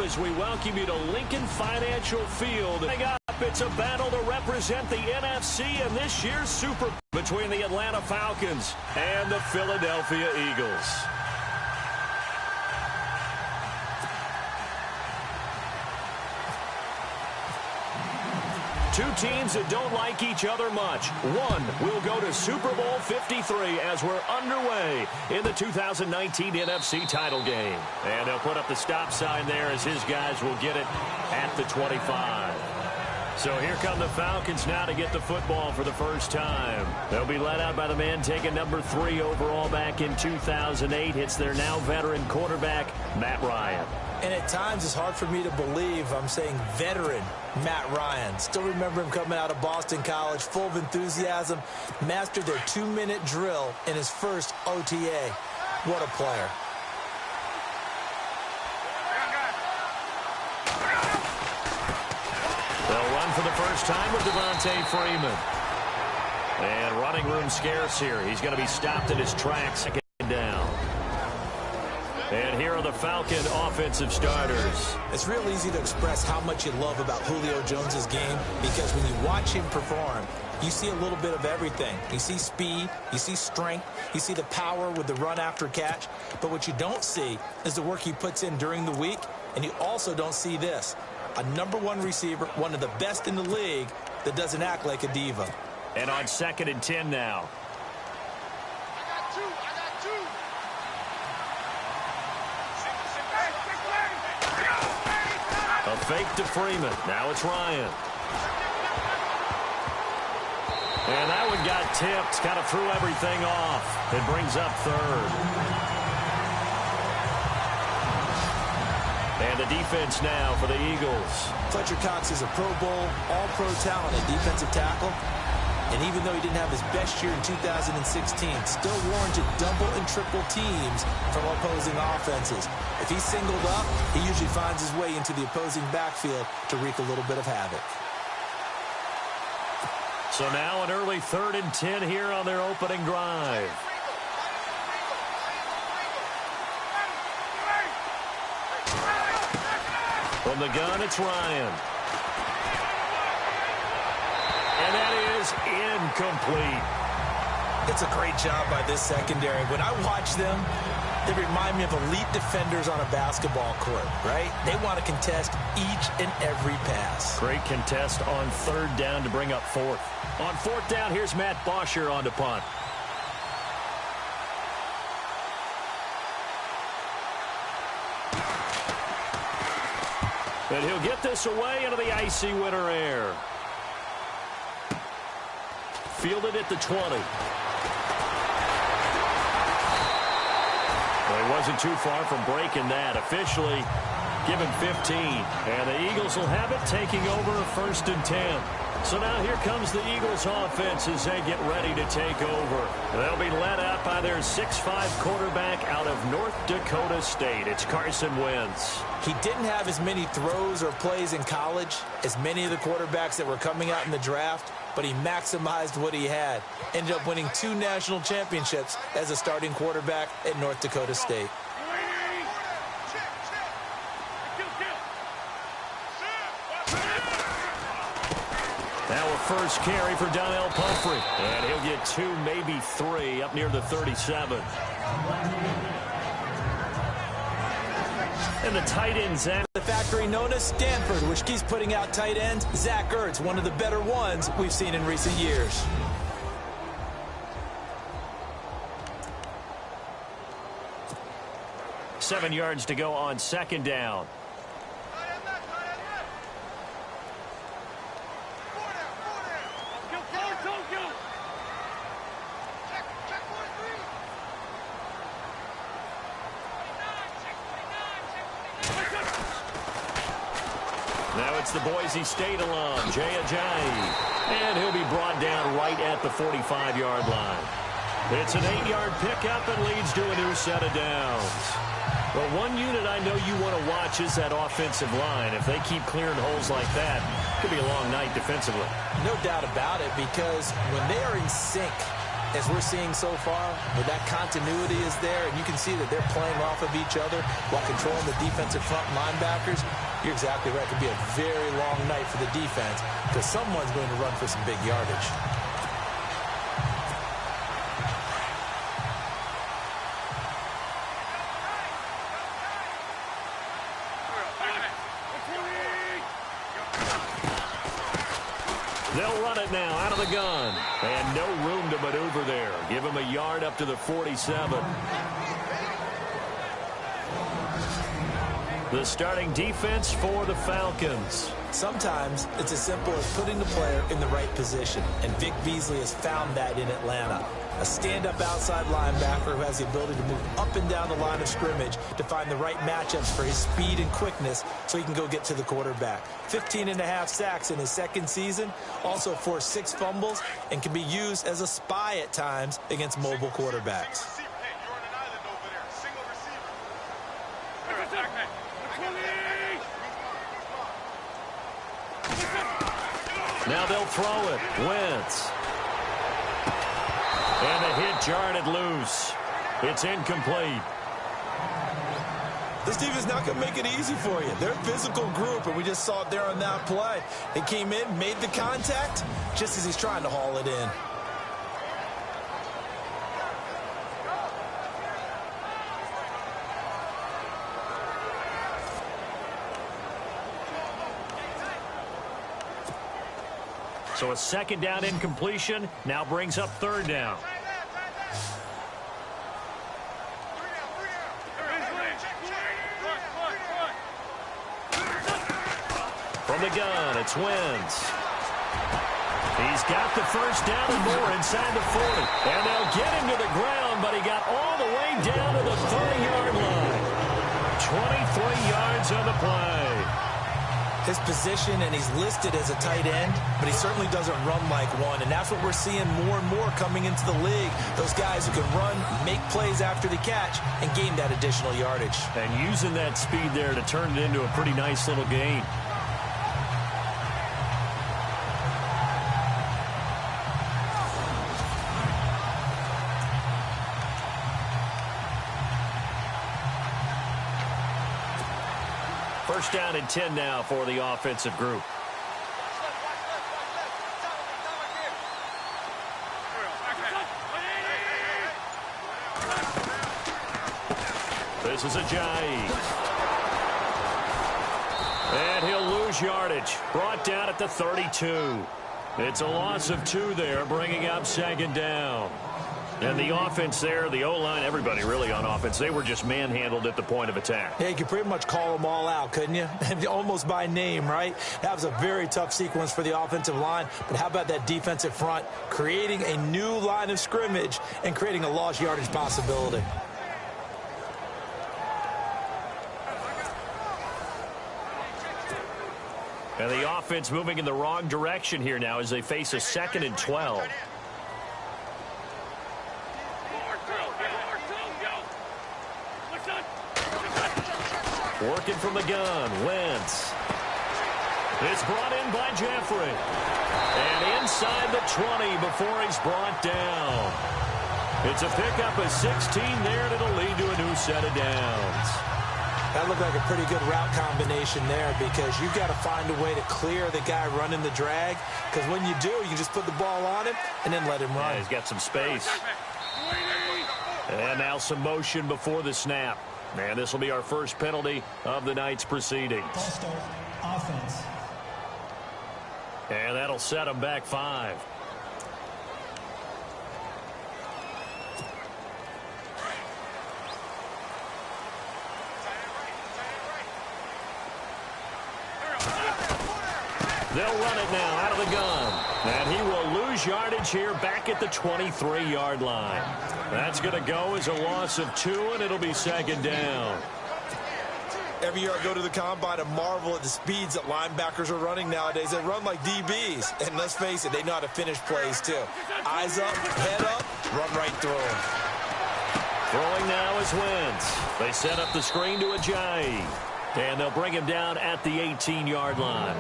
as we welcome you to Lincoln Financial Field. Coming up, it's a battle to represent the NFC in this year's Super Bowl between the Atlanta Falcons and the Philadelphia Eagles. Two teams that don't like each other much. One will go to Super Bowl 53 as we're underway in the 2019 NFC title game. And they'll put up the stop sign there as his guys will get it at the 25. So here come the Falcons now to get the football for the first time. They'll be led out by the man taking number 3 overall back in 2008. It's their now veteran quarterback, Matt Ryan. And at times, it's hard for me to believe I'm saying veteran Matt Ryan. Still remember him coming out of Boston College, full of enthusiasm, mastered their 2-minute drill in his first OTA. What a player. They'll run for the first time with Devontae Freeman. And running room scarce here. He's going to be stopped in his tracks. Second down. And here are the Falcon offensive starters. It's real easy to express how much you love about Julio Jones' game because when you watch him perform, you see a little bit of everything. You see speed, you see strength, you see the power with the run after catch. But what you don't see is the work he puts in during the week, and you also don't see this. A #1 receiver, one of the best in the league, that doesn't act like a diva. And on 2nd and 10 now. A fake to Freeman. Now it's Ryan. And that one got tipped. Kind of threw everything off. It brings up 3rd. And the defense now for the Eagles. Fletcher Cox is a Pro Bowl, all-pro talent at defensive tackle. And even though he didn't have his best year in 2016, still warranted double and triple teams from opposing offenses. If he's singled up, he usually finds his way into the opposing backfield to wreak a little bit of havoc. So now an early 3rd and 10 here on their opening drive. From the gun, it's Ryan. And that is incomplete. It's a great job by this secondary. When I watch them, they remind me of elite defenders on a basketball court, right? They want to contest each and every pass. Great contest on 3rd down to bring up 4th. On 4th down, here's Matt Bosher on the punt. And he'll get this away into the icy winter air. Fielded at the 20. Well, he wasn't too far from breaking that. Officially, give him 15. And the Eagles will have it, taking over 1st and 10. So now here comes the Eagles offense as they get ready to take over. They'll be led out by their 6'5" quarterback out of North Dakota State. It's Carson Wentz. He didn't have as many throws or plays in college as many of the quarterbacks that were coming out in the draft, but he maximized what he had. Ended up winning 2 national championships as a starting quarterback at North Dakota State. Now a first carry for Donnell Pumphrey. And he'll get 2, maybe 3 up near the 37. And the tight end, Zach. The factory known as Stanford, which keeps putting out tight ends. Zach Ertz, one of the better ones we've seen in recent years. Seven yards to go on 2nd down. Now it's the Boise State alum, Jay Ajayi. And he'll be brought down right at the 45-yard line. It's an 8-yard pickup and leads to a new set of downs. Well, one unit I know you want to watch is that offensive line. If they keep clearing holes like that, it could be a long night defensively. No doubt about it, because when they are in sync, as we're seeing so far, where that continuity is there, and you can see that they're playing off of each other while controlling the defensive front linebackers, you're exactly right. It could be a very long night for the defense because someone's going to run for some big yardage. They'll run it now out of the gun. And no room to maneuver there. Give him a yard up to the 47. The starting defense for the Falcons. Sometimes it's as simple as putting the player in the right position, and Vic Beasley has found that in Atlanta. A stand-up outside linebacker who has the ability to move up and down the line of scrimmage to find the right matchups for his speed and quickness so he can go get to the quarterback. 15.5 sacks in his second season, also forced 6 fumbles, and can be used as a spy at times against mobile quarterbacks. Now they'll throw it. Wentz. And the hit jarred it loose. It's incomplete. This defense not going to make it easy for you. They're a physical group, and we just saw it there on that play. They came in, made the contact, just as he's trying to haul it in. So a second down incompletion now brings up third down. From the gun, it's Wentz. He's got the first down and more inside the 40. And they'll get him to the ground, but he got all the way down to the 30-yard line. 23 yards on the play. His position, and he's listed as a tight end, but he certainly doesn't run like one, and that's what we're seeing more and more coming into the league. Those guys who can run, make plays after the catch, and gain that additional yardage. And using that speed there to turn it into a pretty nice little gain. First down and 10 now for the offensive group. This is Ajayi. And he'll lose yardage. Brought down at the 32. It's a loss of 2 there, bringing up second down. And the offense there, the O-line, everybody really on offense, they were just manhandled at the point of attack. Yeah, you could pretty much call them all out, couldn't you? Almost by name, right? That was a very tough sequence for the offensive line. But how about that defensive front creating a new line of scrimmage and creating a lost yardage possibility? And the offense moving in the wrong direction here now as they face a 2nd and 12. Working from the gun, Wentz. It's brought in by Jeffrey. And inside the 20 before he's brought down. It's a pickup of 16 there, and it'll lead to a new set of downs. That looked like a pretty good route combination there because you've got to find a way to clear the guy running the drag. Because when you do, you can just put the ball on him and then let him run. Yeah, he's got some space. And now some motion before the snap. And this will be our first penalty of the night's proceedings. Offense. And that'll set them back 5. They'll run it now out of the gun. And he will lose yardage here back at the 23-yard line. That's going to go as a loss of 2, and it'll be second down. Every year I go to the combine and marvel at the speeds that linebackers are running nowadays. They run like DBs. And let's face it, they know how to finish plays too. Eyes up, head up, run right through them. Throwing now is Wentz. They set up the screen to Ajayi. And they'll bring him down at the 18-yard line.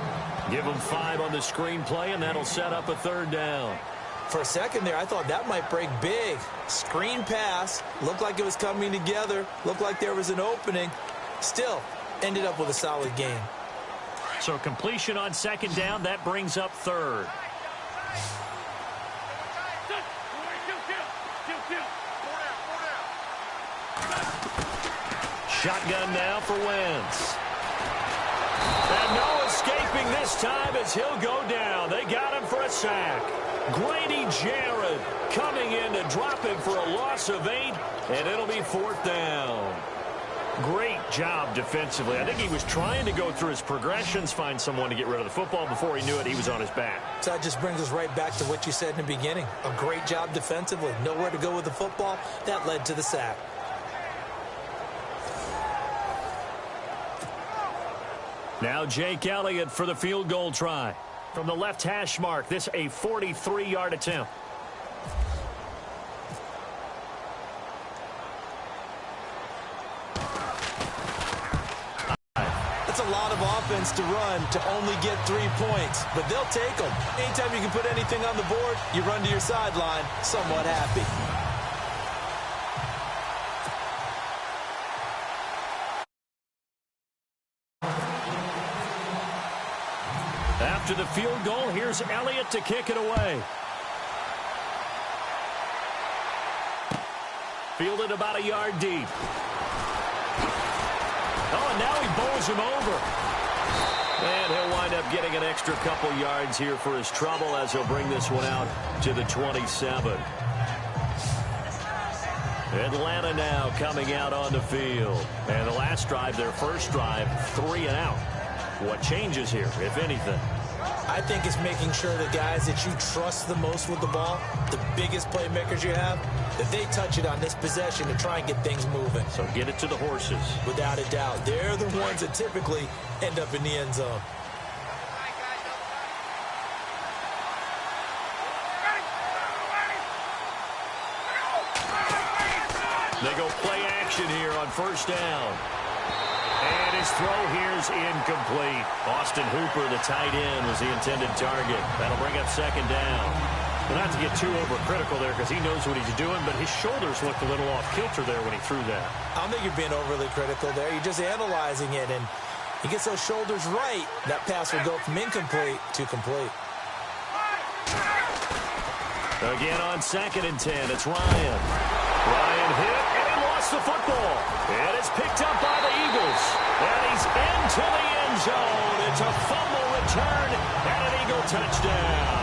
Give him 5 on the screen play, and that'll set up a third down. For a second there, I thought that might break big. Screen pass. Looked like it was coming together. Looked like there was an opening. Still, ended up with a solid game. So completion on second down. That brings up third. Shotgun now for Wentz. And no escaping this time as he'll go down. They got him for a sack. Grady Jarrett coming in to drop him for a loss of 8, and it'll be 4th down. Great job defensively. I think he was trying to go through his progressions, find someone to get rid of the football. Before he knew it, he was on his back. So that just brings us right back to what you said in the beginning. A great job defensively. Nowhere to go with the football. That led to the sack. Now Jake Elliott for the field goal try. From the left hash mark, this a 43-yard attempt. That's a lot of offense to run to only get 3 points, but they'll take them. Anytime you can put anything on the board, you run to your sideline somewhat happy. After the field goal, here's Elliott to kick it away. Fielded about a yard deep. Oh, and now he bowls him over. And he'll wind up getting an extra couple yards here for his trouble as he'll bring this one out to the 27. Atlanta now coming out on the field. And the last drive, their first drive, 3 and out. What changes here, if anything? I think it's making sure the guys that you trust the most with the ball, the biggest playmakers you have, that they touch it on this possession to try and get things moving. So get it to the horses. Without a doubt. They're the ones that typically end up in the end zone. They go play action here on first down. And his throw here's incomplete. Austin Hooper, the tight end, was the intended target. That'll bring up second down. Well, not to get too overcritical there because he knows what he's doing, but his shoulders looked a little off kilter there when he threw that. I don't think you're being overly critical there. You're just analyzing it, and he gets those shoulders right. That pass will go from incomplete to complete. Again on 2nd and 10, it's Ryan. Ryan hit, and he lost the football. And it's picked up by the Eagles. And he's into the end zone. It's a fumble return and an Eagle touchdown.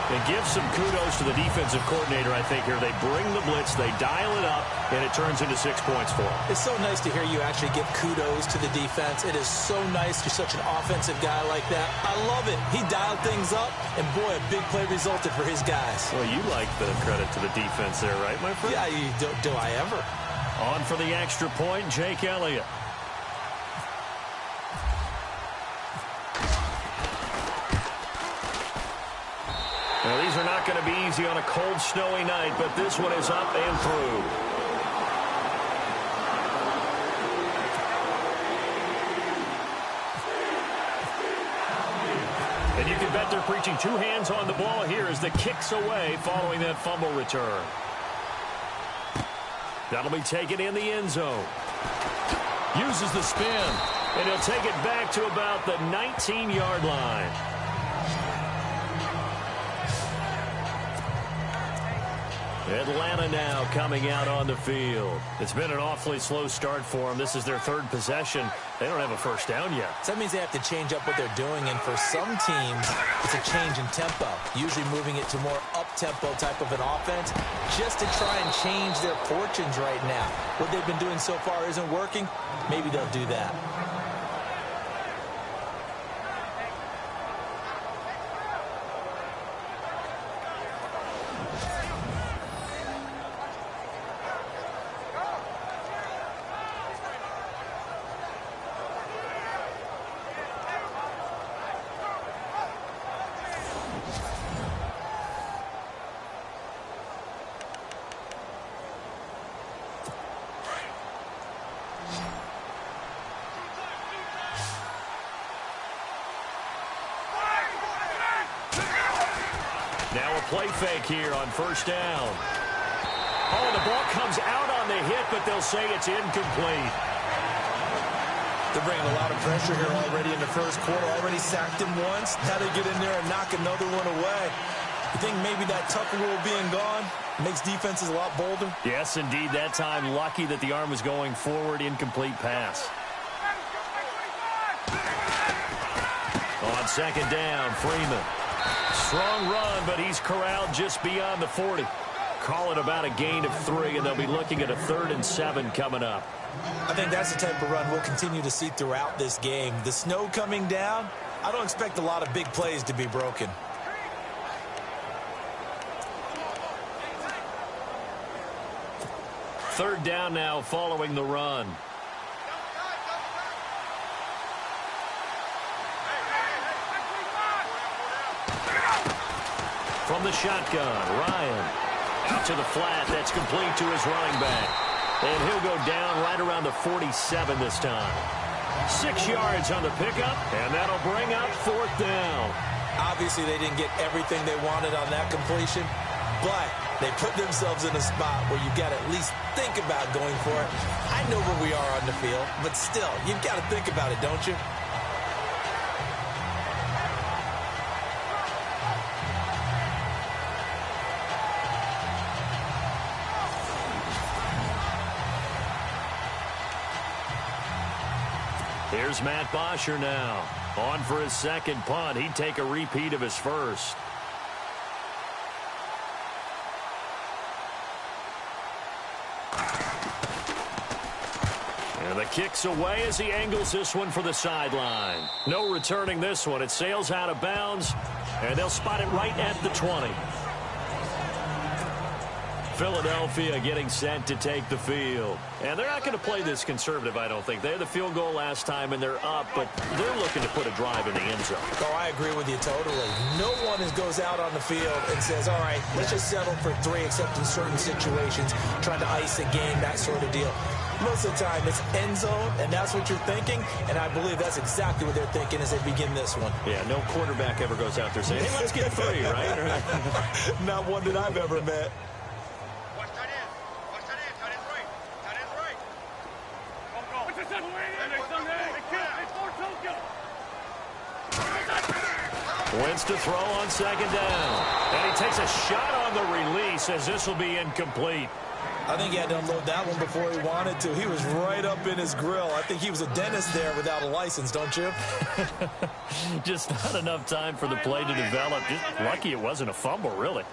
It gives some kudos to the defensive coordinator, I think, here. They bring the blitz, they dial it up, and it turns into 6 points for them. It's so nice to hear you actually give kudos to the defense. It is so nice. You're such an offensive guy like that. I love it. He dialed things up, and boy, a big play resulted for his guys. Well, you like the credit to the defense there, right, my friend? Yeah, do I ever? On for the extra point, Jake Elliott. Now, these are not going to be easy on a cold, snowy night, but this one is up and through. And you can bet they're preaching 2 hands on the ball here as the kick's away following that fumble return. That'll be taken in the end zone. Uses the spin, and he'll take it back to about the 19-yard line. Atlanta now coming out on the field. It's been an awfully slow start for them. This is their 3rd possession. They don't have a first down yet. So that means they have to change up what they're doing, and for some teams, it's a change in tempo, usually moving it to more up-tempo type of an offense just to try and change their fortunes right now. What they've been doing so far isn't working. Maybe they'll do that. Now a play fake here on first down. Oh, the ball comes out on the hit, but they'll say it's incomplete. They're bringing a lot of pressure here already in the first quarter. Already sacked him once. Now they get in there and knock another one away. You think maybe that Tucker rule being gone makes defenses a lot bolder? Yes, indeed. That time, lucky that the arm was going forward. Incomplete pass. On second down, Freeman. Strong run, but he's corralled just beyond the 40. Call it about a gain of 3, and they'll be looking at a 3rd and 7 coming up. I think that's the type of run we'll continue to see throughout this game. The snow coming down, I don't expect a lot of big plays to be broken. Third down now following the run. From the shotgun, Ryan. Out to the flat. That's complete to his running back. And he'll go down right around the 47 this time. 6 yards on the pickup, and that'll bring up 4th down. Obviously, they didn't get everything they wanted on that completion, but they put themselves in a spot where you've got to at least think about going for it. I know where we are on the field, but still, you've got to think about it, don't you? Here's Matt Bosher now. On for his second punt. He'd take a repeat of his first. And the kick's away as he angles this one for the sideline. No returning this one. It sails out of bounds, and they'll spot it right at the 20. Philadelphia getting set to take the field. And they're not going to play this conservative, I don't think. They had the field goal last time, and they're up, but they're looking to put a drive in the end zone. Oh, I agree with you totally. No one goes out on the field and says, all right, let's just settle for 3, except in certain situations, trying to ice a game, that sort of deal. Most of the time, it's end zone, and that's what you're thinking, and I believe that's exactly what they're thinking as they begin this one. Yeah, no quarterback ever goes out there saying, hey, let's get 3, right? Not one that I've ever met. Wentz to throw on second down. And he takes a shot on the release as this will be incomplete. I think he had to unload that one before he wanted to. He was right up in his grill. I think he was a dentist there without a license, don't you? Just not enough time for the play to develop. Just lucky it wasn't a fumble, really.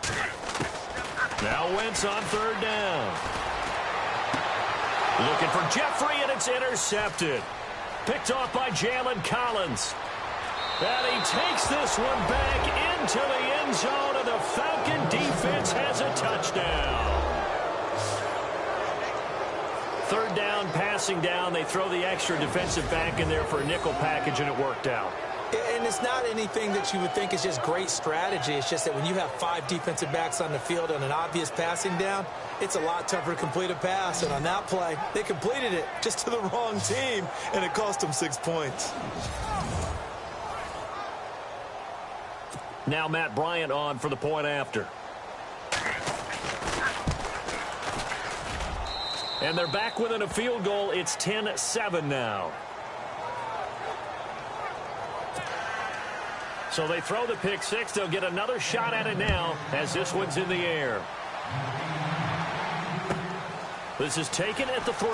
Now Wentz on third down. Looking for Jeffrey, and it's intercepted. Picked off by Jalen Collins. And he takes this one back into the end zone, and the Falcon defense has a touchdown. Third down, passing down. They throw the extra defensive back in there for a nickel package, and it worked out. And it's not anything that you would think is just great strategy. It's just that when you have 5 defensive backs on the field on an obvious passing down, it's a lot tougher to complete a pass. And on that play, they completed it just to the wrong team, and it cost them 6 points. Now Matt Bryant on for the point after. And they're back within a field goal. It's 10-7 now. So they throw the pick 6. They'll get another shot at it now as this one's in the air. This is taken at the 3.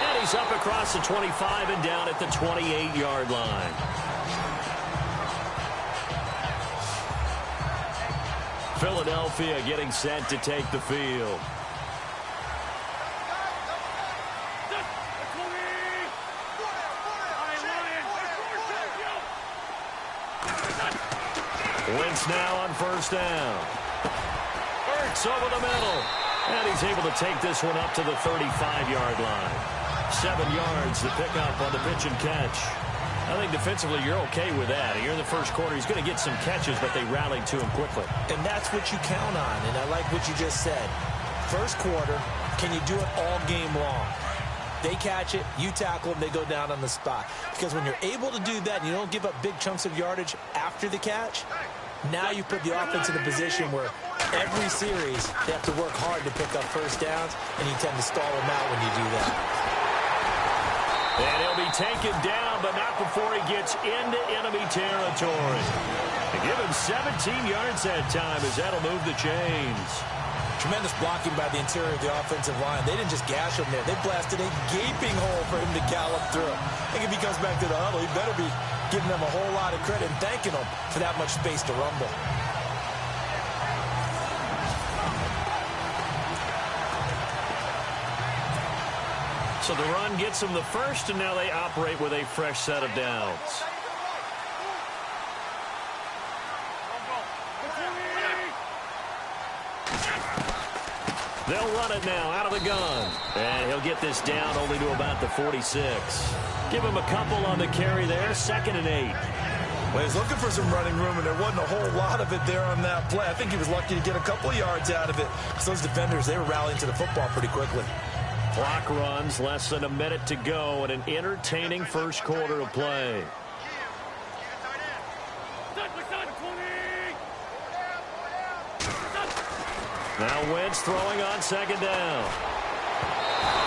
And he's up across the 25 and down at the 28-yard line. Philadelphia getting set to take the field. Wentz now on first down. Ertz over the middle. And he's able to take this one up to the 35-yard line. 7 yards to pick up on the pitch and catch. I think defensively you're okay with that. Here in the first quarter, he's going to get some catches, but they rallied to him quickly. And that's what you count on, and I like what you just said. First quarter, can you do it all game long? They catch it, you tackle them, they go down on the spot. Because when you're able to do that and you don't give up big chunks of yardage after the catch, now you put the offense in a position where every series they have to work hard to pick up first downs, and you tend to stall them out when you do that. And he'll be taken down, but not before he gets into enemy territory. They give him 17 yards that time as that'll move the chains. Tremendous blocking by the interior of the offensive line. They didn't just gash him there. They blasted a gaping hole for him to gallop through. I think if he comes back to the huddle, he better be giving them a whole lot of credit and thanking them for that much space to rumble. So the run gets them the first, and now they operate with a fresh set of downs. They'll run it now out of the gun. And he'll get this down only to about the 46. Give him a couple on the carry there, 2nd and 8. Well, he was looking for some running room, and there wasn't a whole lot of it there on that play. I think he was lucky to get a couple of yards out of it. Because those defenders, they were rallying to the football pretty quickly. Clock runs, less than a minute to go, and an entertaining first quarter of play. Now Wentz throwing on 2nd down.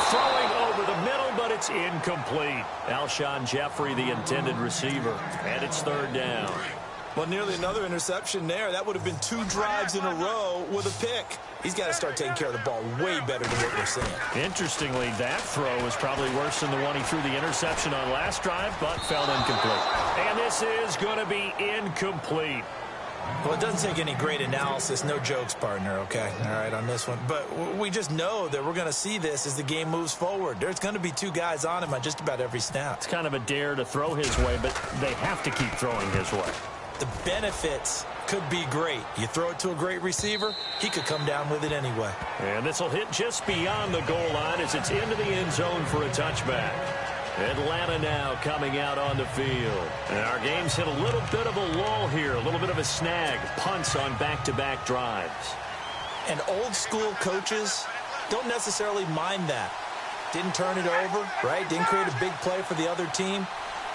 Throwing over the middle, but it's incomplete. Alshon Jeffrey, the intended receiver, and it's 3rd down. Well, nearly another interception there. That would have been 2 drives in a row with a pick. He's got to start taking care of the ball way better than what we're seeing. Interestingly, that throw was probably worse than the one he threw the interception on last drive, but fell incomplete. And this is going to be incomplete. Well, it doesn't take any great analysis. No jokes, partner, okay? All right, on this one. But we just know that we're going to see this as the game moves forward. There's going to be 2 guys on him on just about every snap. It's kind of a dare to throw his way, but they have to keep throwing his way. The benefits could be great. You throw it to a great receiver, he could come down with it anyway. And this will hit just beyond the goal line as it's into the end zone for a touchback. Atlanta now coming out on the field. And our game's hit a little bit of a lull here, a little bit of a snag. Punts on back-to-back drives. And old-school coaches don't necessarily mind that. Didn't turn it over, right? Didn't create a big play for the other team.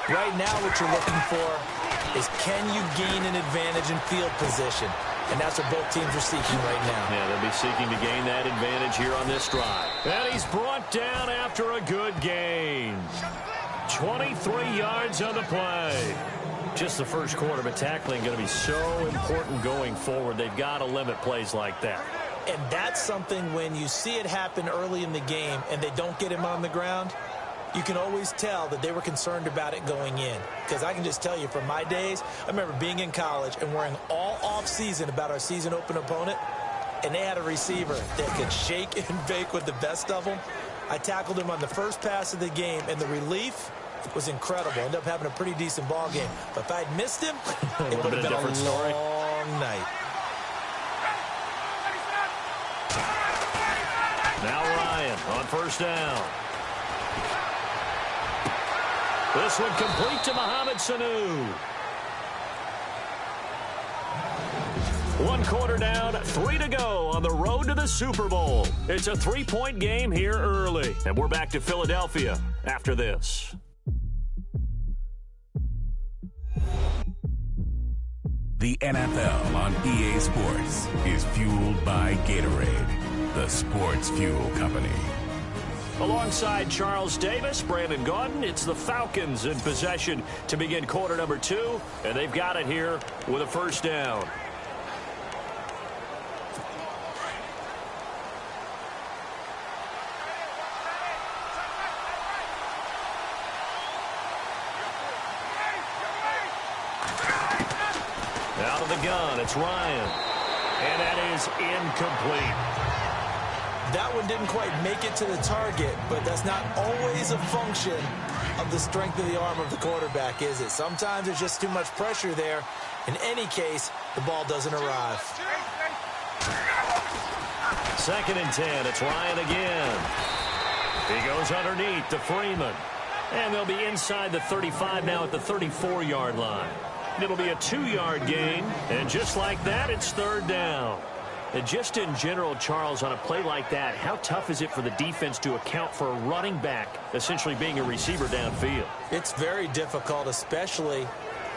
Right now what you're looking for is, can you gain an advantage in field position? And that's what both teams are seeking right now. Yeah, they'll be seeking to gain that advantage here on this drive. And he's brought down after a good gain. 23 yards on the play. Just the first quarter, but tackling going to be so important going forward. They've got to limit plays like that. And that's something when you see it happen early in the game and they don't get him on the ground, you can always tell that they were concerned about it going in. Because I can just tell you from my days, I remember being in college and worrying all off-season about our season open opponent, and they had a receiver that could shake and bake with the best of them. I tackled him on the first pass of the game, and the relief was incredible. Ended up having a pretty decent ball game. But if I'd missed him, it would have been a long night. Now Ryan on 1st down. This one complete to Mohamed Sanu. 1 quarter down, 3 to go on the road to the Super Bowl. It's a 3-point game here early. And we're back to Philadelphia after this. The NFL on EA Sports is fueled by Gatorade, the sports fuel company. Alongside Charles Davis, Brandon Gaudin, it's the Falcons in possession to begin quarter number 2, and they've got it here with a 1st down. Out of the gun, it's Ryan, and that is incomplete. That one didn't quite make it to the target, but that's not always a function of the strength of the arm of the quarterback, is it? Sometimes there's just too much pressure there. In any case, the ball doesn't arrive. 2nd and 10, it's Ryan again. He goes underneath to Freeman. And they'll be inside the 35 now at the 34-yard line. It'll be a 2-yard gain, and just like that, it's 3rd down. And just in general, Charles, on a play like that, how tough is it for the defense to account for a running back essentially being a receiver downfield? It's very difficult, especially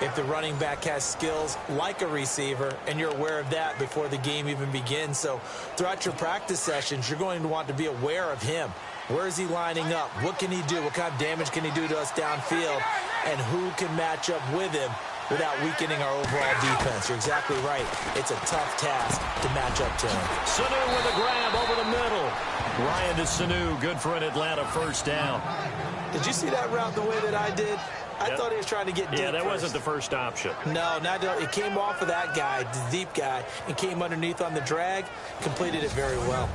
if the running back has skills like a receiver, and you're aware of that before the game even begins. So throughout your practice sessions, you're going to want to be aware of him. Where is he lining up? What can he do? What kind of damage can he do to us downfield? And who can match up with him without weakening our overall defense? You're exactly right. It's a tough task to match up to him. Sanu with a grab over the middle. Ryan to Sanu, good for an Atlanta first down. Did you see that route the way that I did? I thought he was trying to get deep. Yeah, that first. wasn't the first option. No, it came off of that guy, the deep guy, and came underneath on the drag, completed it very well.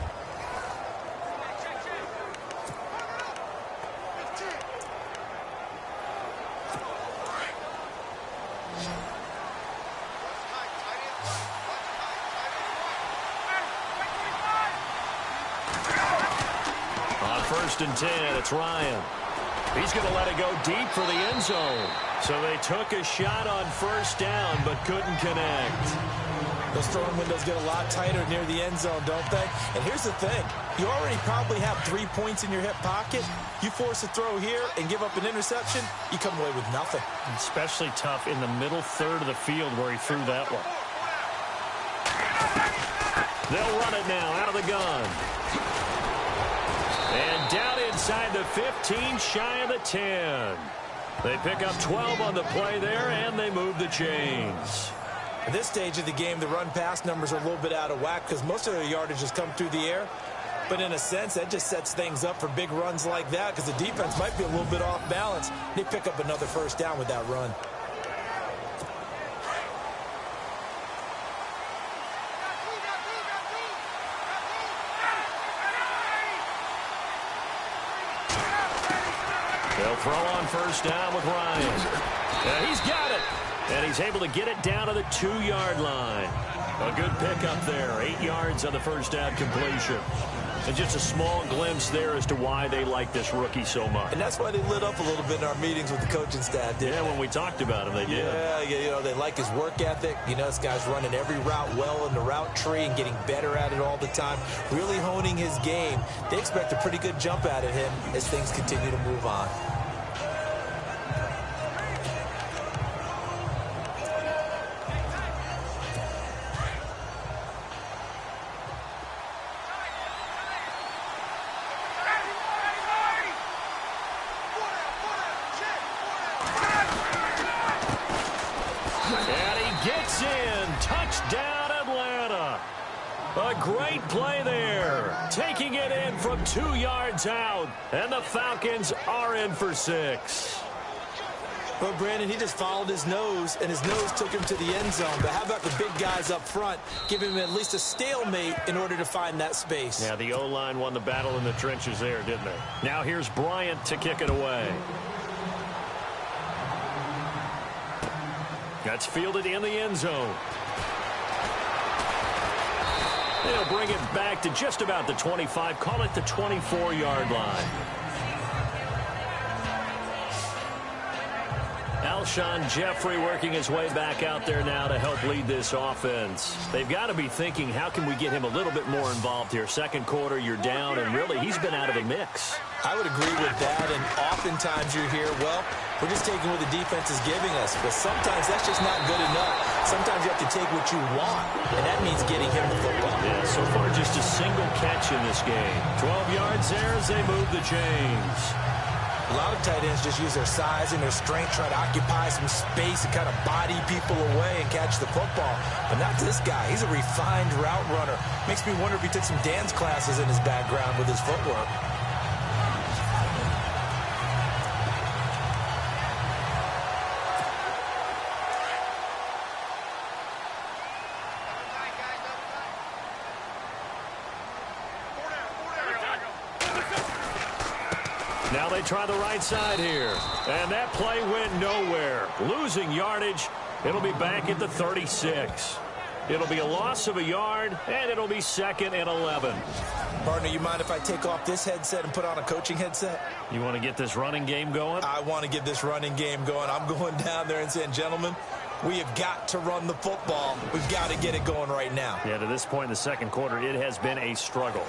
On 1st and 10, it's Ryan. He's going to let it go deep for the end zone. So they took a shot on 1st down, but couldn't connect. Those throwing windows get a lot tighter near the end zone, don't they? And here's the thing. You already probably have 3 points in your hip pocket. You force a throw here and give up an interception, you come away with nothing. Especially tough in the middle third of the field where he threw that one. They'll run it now out of the gun. And down inside the 15, shy of the 10. They pick up 12 on the play there, and they move the chains. At this stage of the game, the run-pass numbers are a little bit out of whack because most of their yardage has come through the air. But in a sense, that just sets things up for big runs like that because the defense might be a little bit off balance. They pick up another 1st down with that run. They'll throw on 1st down with Ryan. And he's got it. And he's able to get it down to the 2-yard line. A good pickup there. 8 yards on the 1st down completion. And just a small glimpse there as to why they like this rookie so much. And that's why they lit up a little bit in our meetings with the coaching staff, didn't they? When we talked about him, they did. Yeah, they like his work ethic. This guy's running every route well in the route tree and getting better at it all the time, really honing his game. They expect a pretty good jump out of him as things continue to move on. Touchdown, Atlanta. A great play there. Taking it in from 2 yards out. And the Falcons are in for 6. Well, Brandon, he just followed his nose, and his nose took him to the end zone. But how about the big guys up front? Give him at least a stalemate in order to find that space. Yeah, the O-line won the battle in the trenches there, didn't they? Now here's Bryant to kick it away. That's fielded in the end zone. They'll bring it back to just about the 25. Call it the 24-yard line. Alshon Jeffrey working his way back out there now to help lead this offense. They've got to be thinking, how can we get him a little bit more involved here? Second quarter, you're down, and really, he's been out of the mix. I would agree with that, and oftentimes you're here, well, we're just taking what the defense is giving us. But sometimes that's just not good enough. Sometimes you have to take what you want, and that means getting him the football. Yeah, so far just a single catch in this game. 12 yards there as they move the chains. A lot of tight ends just use their size and their strength, try to occupy some space and kind of body people away and catch the football. But not this guy. He's a refined route runner. Makes me wonder if he took some dance classes in his background with his footwork. Now they try the right side here. And that play went nowhere. Losing yardage. It'll be back at the 36. It'll be a loss of a yard, and it'll be 2nd and 11. Partner, you mind if I take off this headset and put on a coaching headset? You want to get this running game going? I want to get this running game going. I'm going down there and saying, gentlemen, We have got to run the football. We've got to get it going right now. Yeah, to this point in the second quarter, it has been a struggle.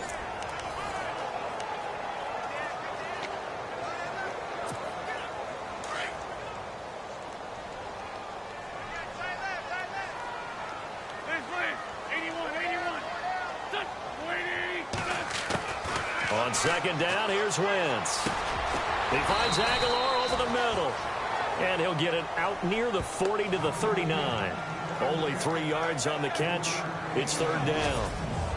On second down, here's Wentz. He finds Aguilar over the middle. And he'll get it out near the 40 to the 39. Only 3 yards on the catch. It's third down.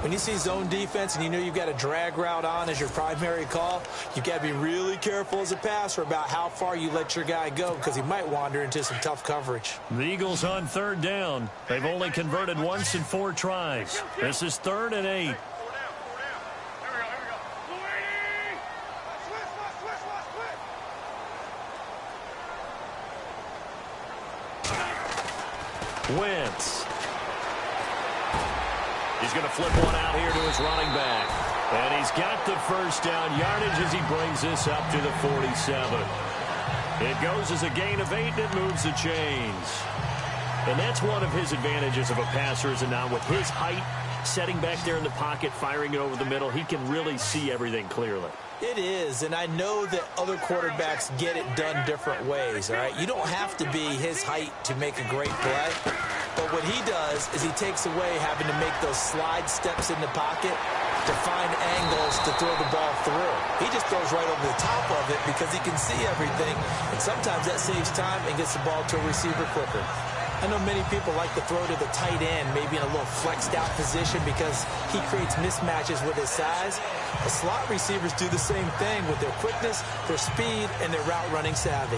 When you see zone defense and you know you've got a drag route on as your primary call, you've got to be really careful as a passer about how far you let your guy go because he might wander into some tough coverage. The Eagles on third down. They've only converted once in 4 tries. This is 3rd and 8. Wentz. He's going to flip one out here to his running back. And he's got the first down yardage as he brings this up to the 47. It goes as a gain of 8 and it moves the chains. And that's one of his advantages of a passer, is it not? With his height, setting back there in the pocket, firing it over the middle, he can really see everything clearly. It is, and I know that other quarterbacks get it done different ways, all right? You don't have to be his height to make a great play, but what he does is he takes away having to make those slide steps in the pocket to find angles to throw the ball through. He just throws right over the top of it because he can see everything, and sometimes that saves time and gets the ball to a receiver quicker. I know many people like to throw to the tight end, maybe in a little flexed out position because he creates mismatches with his size. The slot receivers do the same thing with their quickness, their speed, and their route running savvy.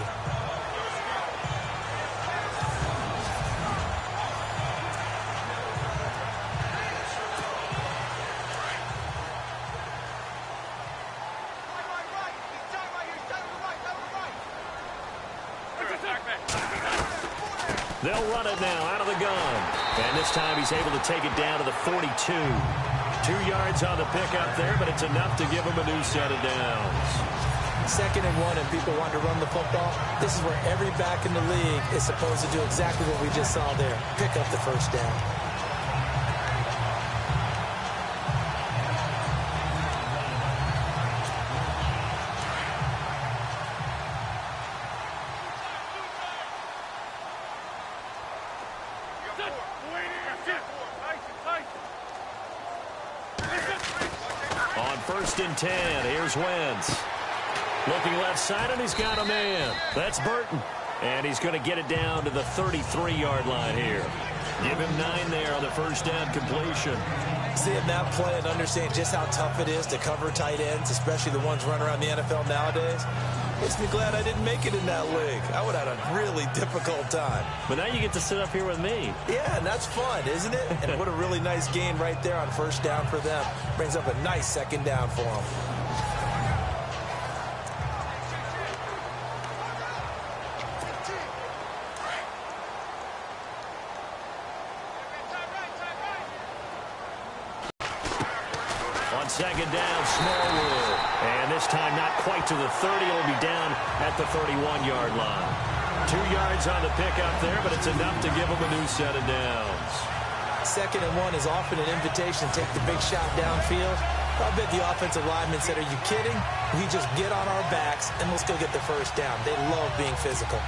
They'll run it now out of the gun. And this time he's able to take it down to the 42. 2 yards on the pickup there, but it's enough to give him a new set of downs. 2nd and 1 and people want to run the football. This is where every back in the league is supposed to do exactly what we just saw there. Pick up the first down. On 1st and 10, here's Wentz. Looking left side, and he's got a man. That's Burton. And he's going to get it down to the 33-yard line here. Give him 9 there on the first down completion. Seeing that play and understanding just how tough it is to cover tight ends, especially the ones running around the NFL nowadays, makes me glad I didn't make it in that league. I would have had a really difficult time. But now you get to sit up here with me. Yeah, and that's fun, isn't it? And what a really nice gain right there on first down for them. Brings up a nice 2nd down for them. On 2nd down, Smallwood. And this time not quite to the 30. It'll be down at the 31-yard line. 2 yards on the pickup there, but it's enough to give them a new set of downs. 2nd and 1 is often an invitation to take the big shot downfield. I bet the offensive lineman said, are you kidding? We just get on our backs and let's go get the first down. They love being physical.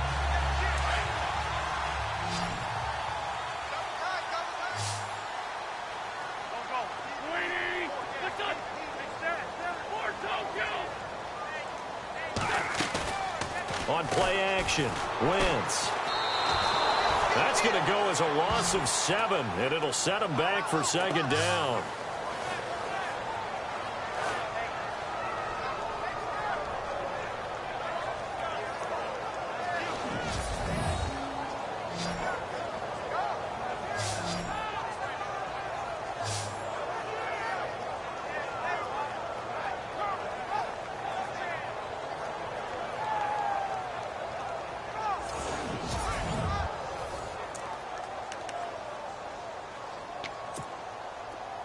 On play action, Wentz. That's going to go as a loss of 7, and it'll set him back for 2nd down.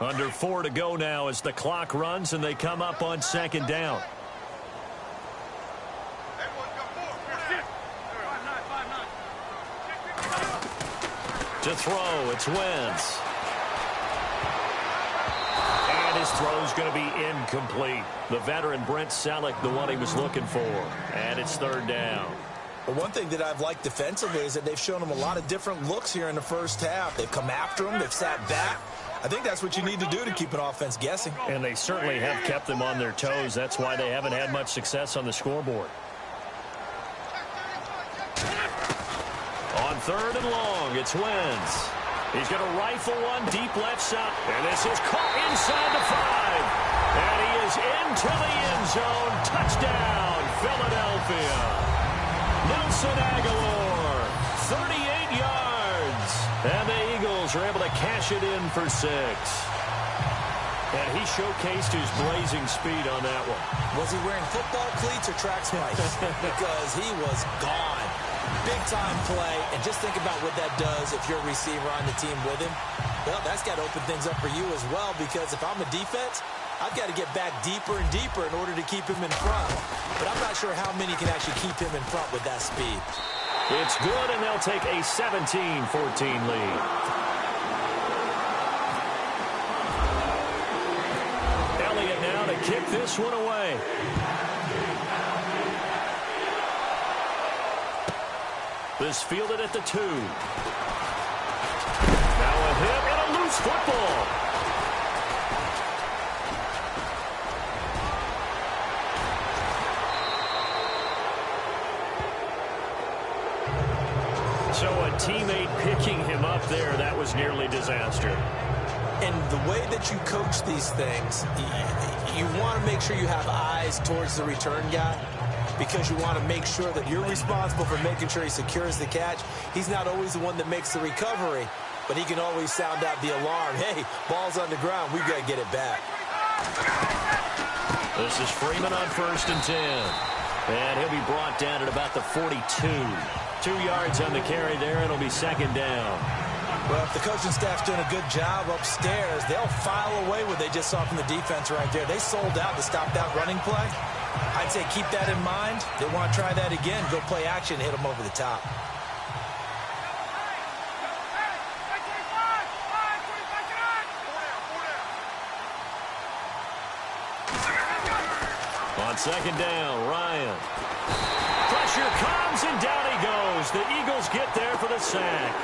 Under 4 to go now as the clock runs and they come up on 2nd down. To throw, it's Wentz. And his throw's going to be incomplete. The veteran Brent Selleck, the one he was looking for. And it's third down. Well, one thing that I've liked defensively is that they've shown him a lot of different looks here in the first half. They've come after him. They've sat back. I think that's what you need to do to keep an offense guessing. And they certainly have kept them on their toes. That's why they haven't had much success on the scoreboard. On third and long, it's Wentz. He's going to rifle one deep left side. And this is caught inside the 5. And he is into the end zone. Touchdown, Philadelphia. Nelson Aguilar, 38 yards. And the Eagles are able to cash it in for 6. And he showcased his blazing speed on that one. Was he wearing football cleats or track spikes? Because he was gone. Big-time play, and just think about what that does if you're a receiver on the team with him. Well, that's got to open things up for you as well, because if I'm a defense, I've got to get back deeper and deeper in order to keep him in front. But I'm not sure how many can actually keep him in front with that speed. It's good, and they'll take a 17-14 lead. Elliott now to kick this one away. This fielded at the 2. Now a hit and a loose football. So a teammate picking him up there, that was nearly disaster. And the way that you coach these things, you want to make sure you have eyes towards the return guy, because you want to make sure that you're responsible for making sure he secures the catch. He's not always the one that makes the recovery, but he can always sound out the alarm. Hey, ball's on the ground. We've got to get it back. This is Freeman on 1st and 10. And he'll be brought down at about the 42. 2 yards on the carry there. It'll be 2nd down. Well, if the coaching staff's doing a good job upstairs, they'll file away what they just saw from the defense right there. They sold out to stop that running play. I'd say keep that in mind. They want to try that again. Go play action, hit them over the top. On 2nd down, Ryan. Pressure comes, and down he goes. The Eagles get there for the sack.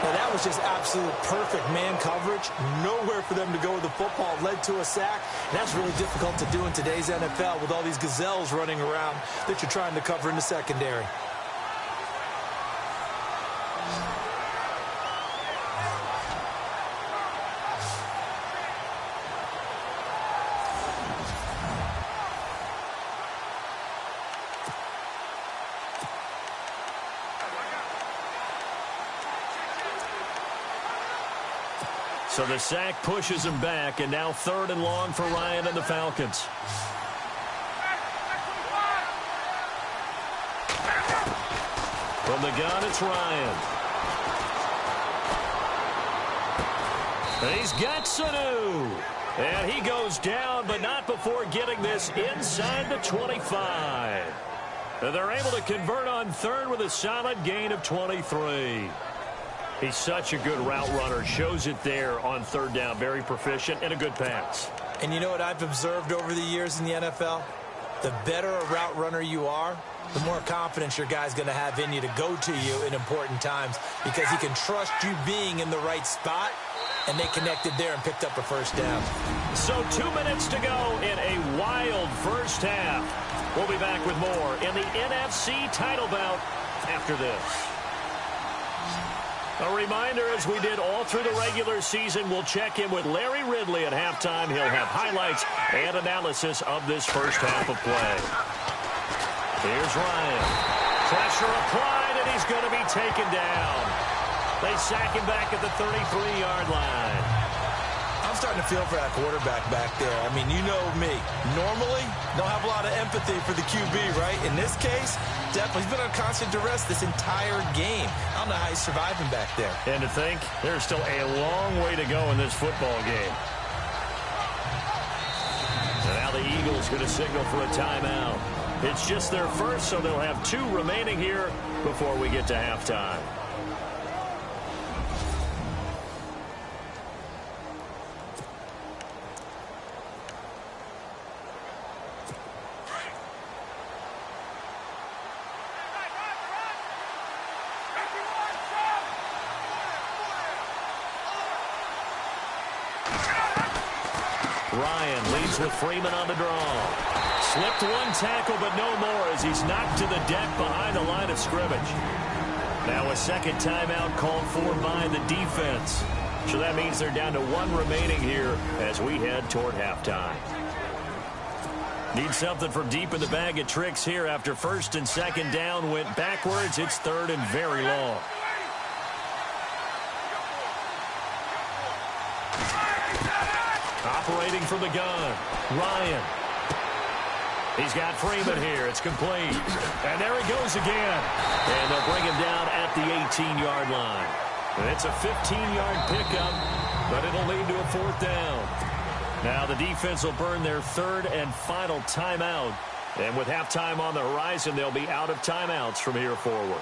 Well, that was just absolute perfect man coverage. Nowhere for them to go with the football. Led to a sack. And that's really difficult to do in today's NFL with all these gazelles running around that you're trying to cover in the secondary. So the sack pushes him back, and now 3rd and long for Ryan and the Falcons. From the gun, it's Ryan. And he's got Sanu. And he goes down, but not before getting this inside the 25. And they're able to convert on 3rd with a solid gain of 23. He's such a good route runner. Shows it there on 3rd down. Very proficient and a good pass. And you know what I've observed over the years in the NFL? The better a route runner you are, the more confidence your guy's going to have in you to go to you in important times, because he can trust you being in the right spot, and they connected there and picked up a 1st down. So 2 minutes to go in a wild first half. We'll be back with more in the NFC title bout after this. A reminder, as we did all through the regular season, we'll check in with Larry Ridley at halftime. He'll have highlights and analysis of this first half of play. Here's Ryan. Pressure applied, and he's going to be taken down. They sack him back at the 33-yard line. I'm starting to feel for that quarterback back there. I mean, you know me. Normally, don't have a lot of empathy for the QB, right? In this case, definitely. He's been on constant duress this entire game. I don't know how he's surviving back there. And to think, there's still a long way to go in this football game. And now the Eagles going to signal for a timeout. It's just their first, so they'll have 2 remaining here before we get to halftime. Ryan leads with Freeman on the draw. Slipped one tackle, but no more as he's knocked to the deck behind the line of scrimmage. Now a second timeout called for by the defense. So that means they're down to one remaining here as we head toward halftime. Need something from deep in the bag of tricks here after first and second down went backwards. It's third and very long. Operating from the gun, Ryan. He's got Freeman here. It's complete. And there he goes again. And they'll bring him down at the 18-yard line. And it's a 15-yard pickup, but it'll lead to a fourth down. Now the defense will burn their third and final timeout. And with halftime on the horizon, they'll be out of timeouts from here forward.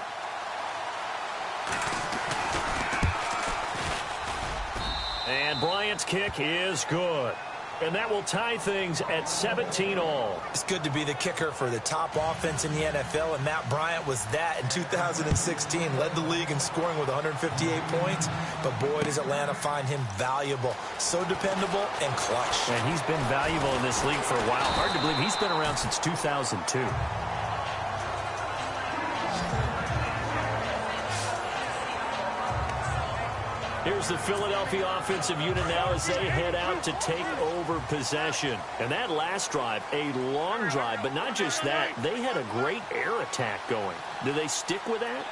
And Bryant's kick is good. And that will tie things at 17-all. It's good to be the kicker for the top offense in the NFL, and Matt Bryant was that in 2016. Led the league in scoring with 158 points, but boy, does Atlanta find him valuable. So dependable and clutch. And he's been valuable in this league for a while. Hard to believe he's been around since 2002. Here's the Philadelphia offensive unit now as they head out to take over possession. And that last drive, a long drive, but not just that. They had a great air attack going. Do they stick with that?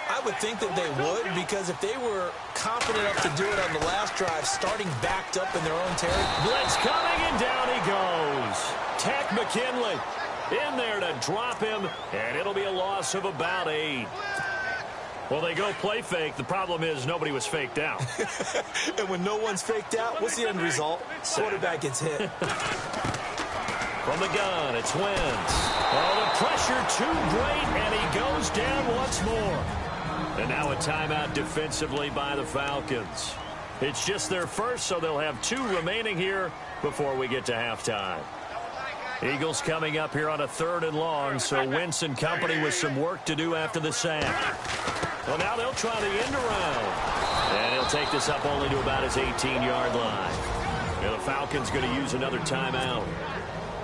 I would think that they would, because if they were confident enough to do it on the last drive, starting backed up in their own territory. Blitz coming, and down he goes. Takk McKinley in there to drop him, and it'll be a loss of about 8. Well, they go play fake. The problem is nobody was faked out. And when no one's faked out, what's the end result? Quarterback gets hit. From the gun, it's Wentz. Oh, the pressure too great, and he goes down once more. And now a timeout defensively by the Falcons. It's just their first, so they'll have 2 remaining here before we get to halftime. Eagles coming up here on a 3rd and long, so Wentz and company with some work to do after the sack. Well, now they'll try the end around. And he'll take this up only to about his 18-yard line. And the Falcons going to use another timeout.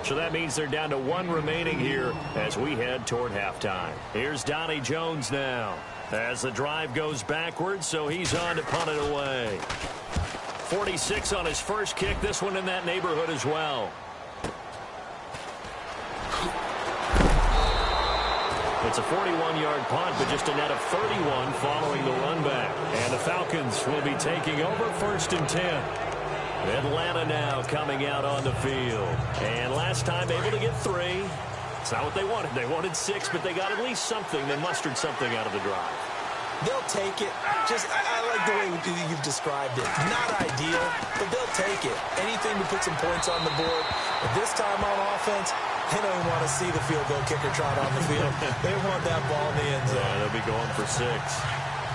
So that means they're down to 1 remaining here as we head toward halftime. Here's Donnie Jones now as the drive goes backwards, so he's on to punt it away. 46 on his first kick. This one in that neighborhood as well. It's a 41-yard punt, but just a net of 31 following the run back. And the Falcons will be taking over 1st and 10. Atlanta now coming out on the field. And last time able to get 3. It's not what they wanted. They wanted 6, but they got at least something. They mustered something out of the drive. They'll take it. I like the way you've described it. Not ideal, but they'll take it. Anything to put some points on the board. But this time on offense, they don't even want to see the field goal kicker trot on the field. They want that ball in the end zone. Yeah, they'll be going for 6.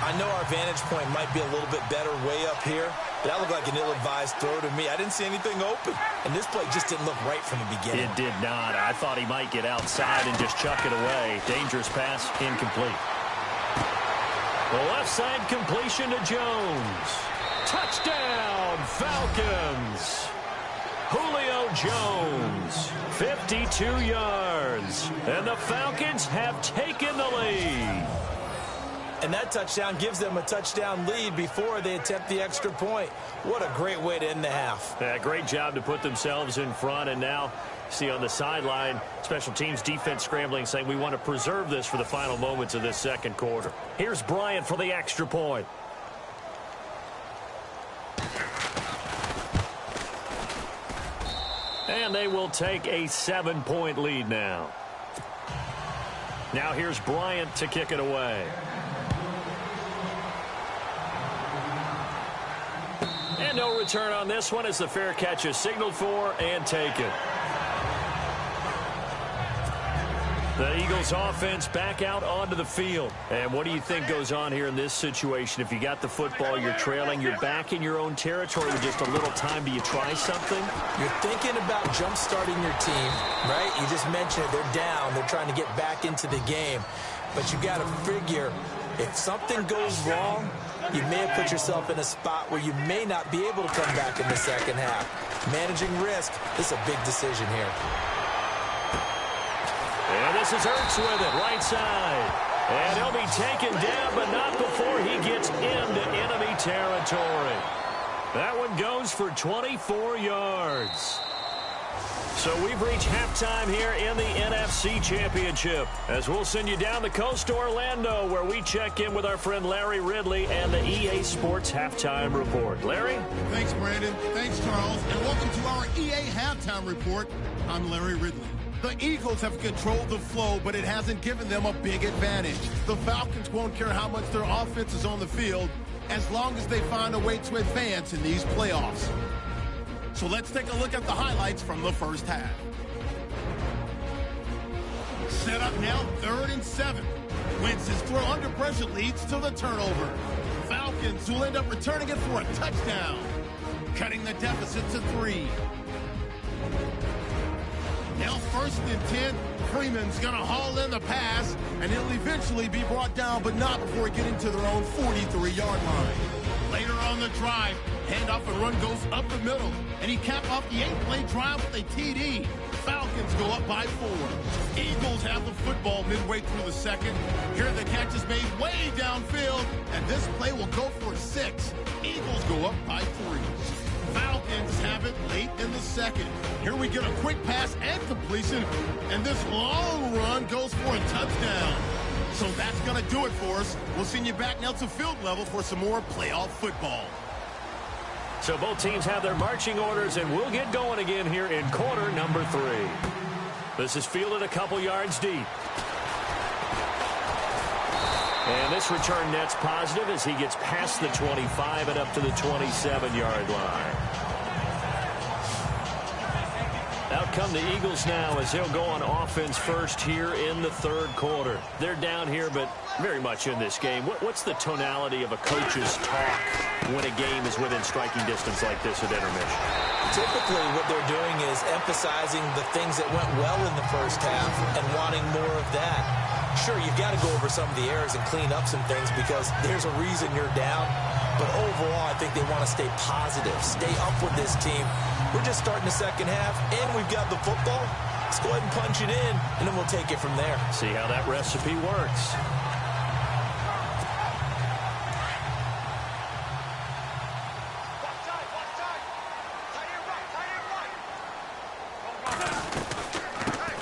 I know our vantage point might be a little bit better way up here, but that looked like an ill-advised throw to me. I didn't see anything open, and this play just didn't look right from the beginning. It did not. I thought he might get outside and just chuck it away. Dangerous pass, incomplete. The left side completion to Jones. Touchdown, Falcons. Julio Jones, 52 yards. And the Falcons have taken the lead. And that touchdown gives them a touchdown lead before they attempt the extra point. What a great way to end the half. Yeah, great job to put themselves in front. And now, see on the sideline, special teams defense scrambling, saying we want to preserve this for the final moments of this second quarter. Here's Bryant for the extra point. And they will take a 7-point lead now. Now here's Bryant to kick it away. And no return on this one as the fair catch is signaled for and taken. The Eagles offense back out onto the field. And what do you think goes on here in this situation? If you got the football, you're trailing, you're back in your own territory with just a little time. Do you try something? You're thinking about jump-starting your team, right? You just mentioned it. They're down. They're trying to get back into the game. But you got to figure, if something goes wrong, you may have put yourself in a spot where you may not be able to come back in the second half. Managing risk, this is a big decision here. And this is Ertz with it, right side. And he'll be taken down, but not before he gets into enemy territory. That one goes for 24 yards. So we've reached halftime here in the NFC Championship, as we'll send you down the coast to Orlando, where we check in with our friend Larry Ridley and the EA Sports Halftime Report. Larry? Thanks, Brandon. Thanks, Charles. And welcome to our EA Halftime Report. I'm Larry Ridley. The Eagles have controlled the flow, but it hasn't given them a big advantage. The Falcons won't care how much their offense is on the field, as long as they find a way to advance in these playoffs. So let's take a look at the highlights from the first half. Set up now, 3rd and 7. Wentz's throw under pressure leads to the turnover. Falcons will end up returning it for a touchdown, cutting the deficit to 3. Now 1st and 10. Freeman's going to haul in the pass, and it'll eventually be brought down, but not before getting to their own 43-yard line. Later on the drive, handoff and run goes up the middle, and he capped off the 8-play drive with a TD. Falcons go up by 4. Eagles have the football midway through the second. Here the catch is made way downfield, and this play will go for 6. Eagles go up by 3. Falcons have it late in the second. Here we get a quick pass and completion, and this long run goes for a touchdown. So that's going to do it for us. We'll send you back now to field level for some more playoff football. So both teams have their marching orders, and we'll get going again here in quarter number 3. This is fielded a couple yards deep. And this return net's positive as he gets past the 25 and up to the 27-yard line. Out come the Eagles now as they'll go on offense first here in the 3rd quarter. They're down here, but very much in this game. What's the tonality of a coach's talk when a game is within striking distance like this at intermission? Typically, what they're doing is emphasizing the things that went well in the first half and wanting more of that. Sure, you've got to go over some of the errors and clean up some things because there's a reason you're down. But overall, I think they want to stay positive, stay up with this team. We're just starting the second half, and we've got the football. Let's go ahead and punch it in, and then we'll take it from there. See how that recipe works.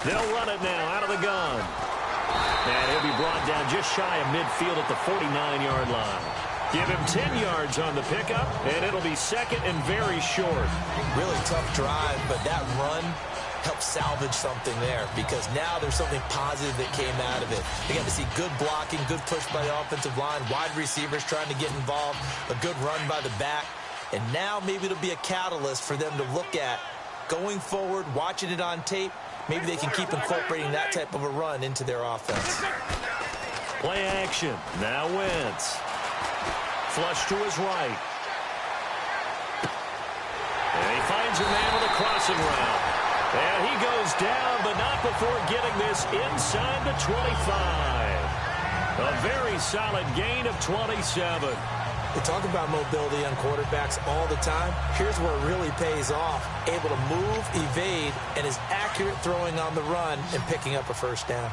They'll run it now out of the gun. And he'll be brought down just shy of midfield at the 49-yard line. Give him 10 yards on the pickup, and it'll be second and very short. Really tough drive, but that run helped salvage something there because now there's something positive that came out of it. They got to see good blocking, good push by the offensive line, wide receivers trying to get involved, a good run by the back, and now maybe it'll be a catalyst for them to look at going forward, watching it on tape. Maybe they can keep incorporating that type of a run into their offense. Play action. Now Wentz. Flush to his right. And he finds a man with a crossing route. And he goes down, but not before getting this inside the 25. A very solid gain of 27. They talk about mobility on quarterbacks all the time. Here's where it really pays off. Able to move, evade, and is accurate throwing on the run and picking up a first down.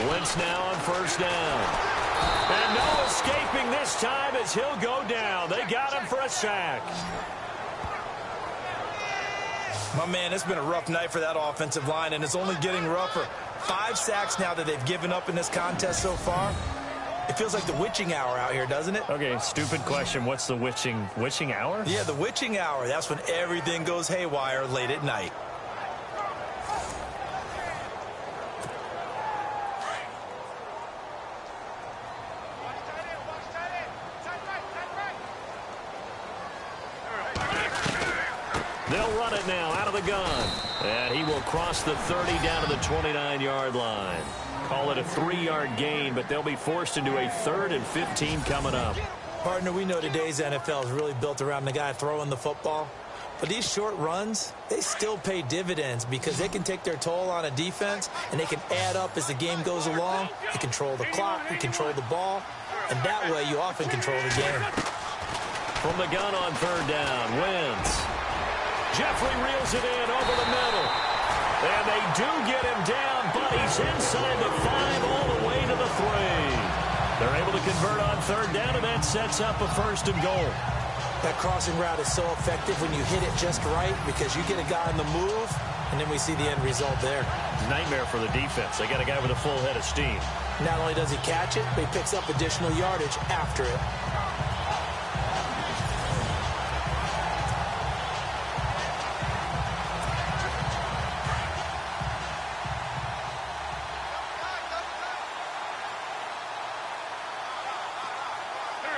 Wentz now on first down. And no escaping this time as he'll go down. They got him for a sack. My man, it's been a rough night for that offensive line, and it's only getting rougher. 5 sacks now that they've given up in this contest so far. It feels like the witching hour out here, doesn't it? Okay, stupid question. What's the witching hour? Yeah, the witching hour. That's when everything goes haywire late at night. They'll run it now out of the gun. And he will cross the 30 down to the 29-yard line. Call it a 3-yard gain, but they'll be forced into a 3rd and 15 coming up. Partner, we know today's NFL is really built around the guy throwing the football. But these short runs, they still pay dividends because they can take their toll on a defense, and they can add up as the game goes along. They control the clock, they control the ball, and that way you often control the game. From the gun on third down, Wentz. Jeffrey reels it in over the middle. And they do get him down, but he's inside the 5 all the way to the 3. They're able to convert on third down, and that sets up a 1st and goal. That crossing route is so effective when you hit it just right because you get a guy on the move, and then we see the end result there. Nightmare for the defense. They got a guy with a full head of steam. Not only does he catch it, but he picks up additional yardage after it.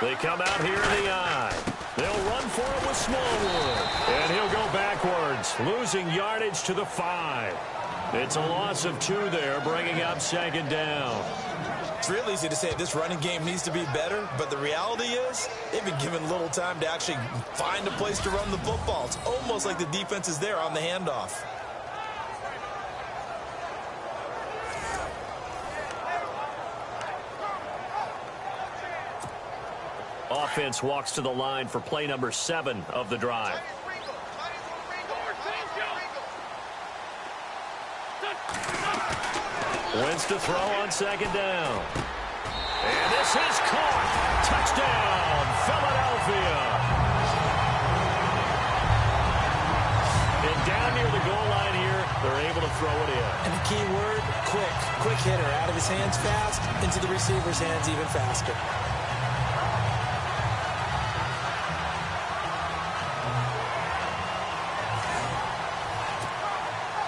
They come out here in the eye. They'll run for it with Smallwood. And he'll go backwards, losing yardage to the 5. It's a loss of 2 there, bringing up 2nd down. It's real easy to say this running game needs to be better, but the reality is they've been given little time to actually find a place to run the football. It's almost like the defense is there on the handoff. Offense walks to the line for play number 7 of the drive. Wentz to throw on 2nd down. And this is caught. Touchdown, Philadelphia. And down near the goal line here, they're able to throw it in. And the key word, quick. Quick hitter, out of his hands fast, into the receiver's hands even faster.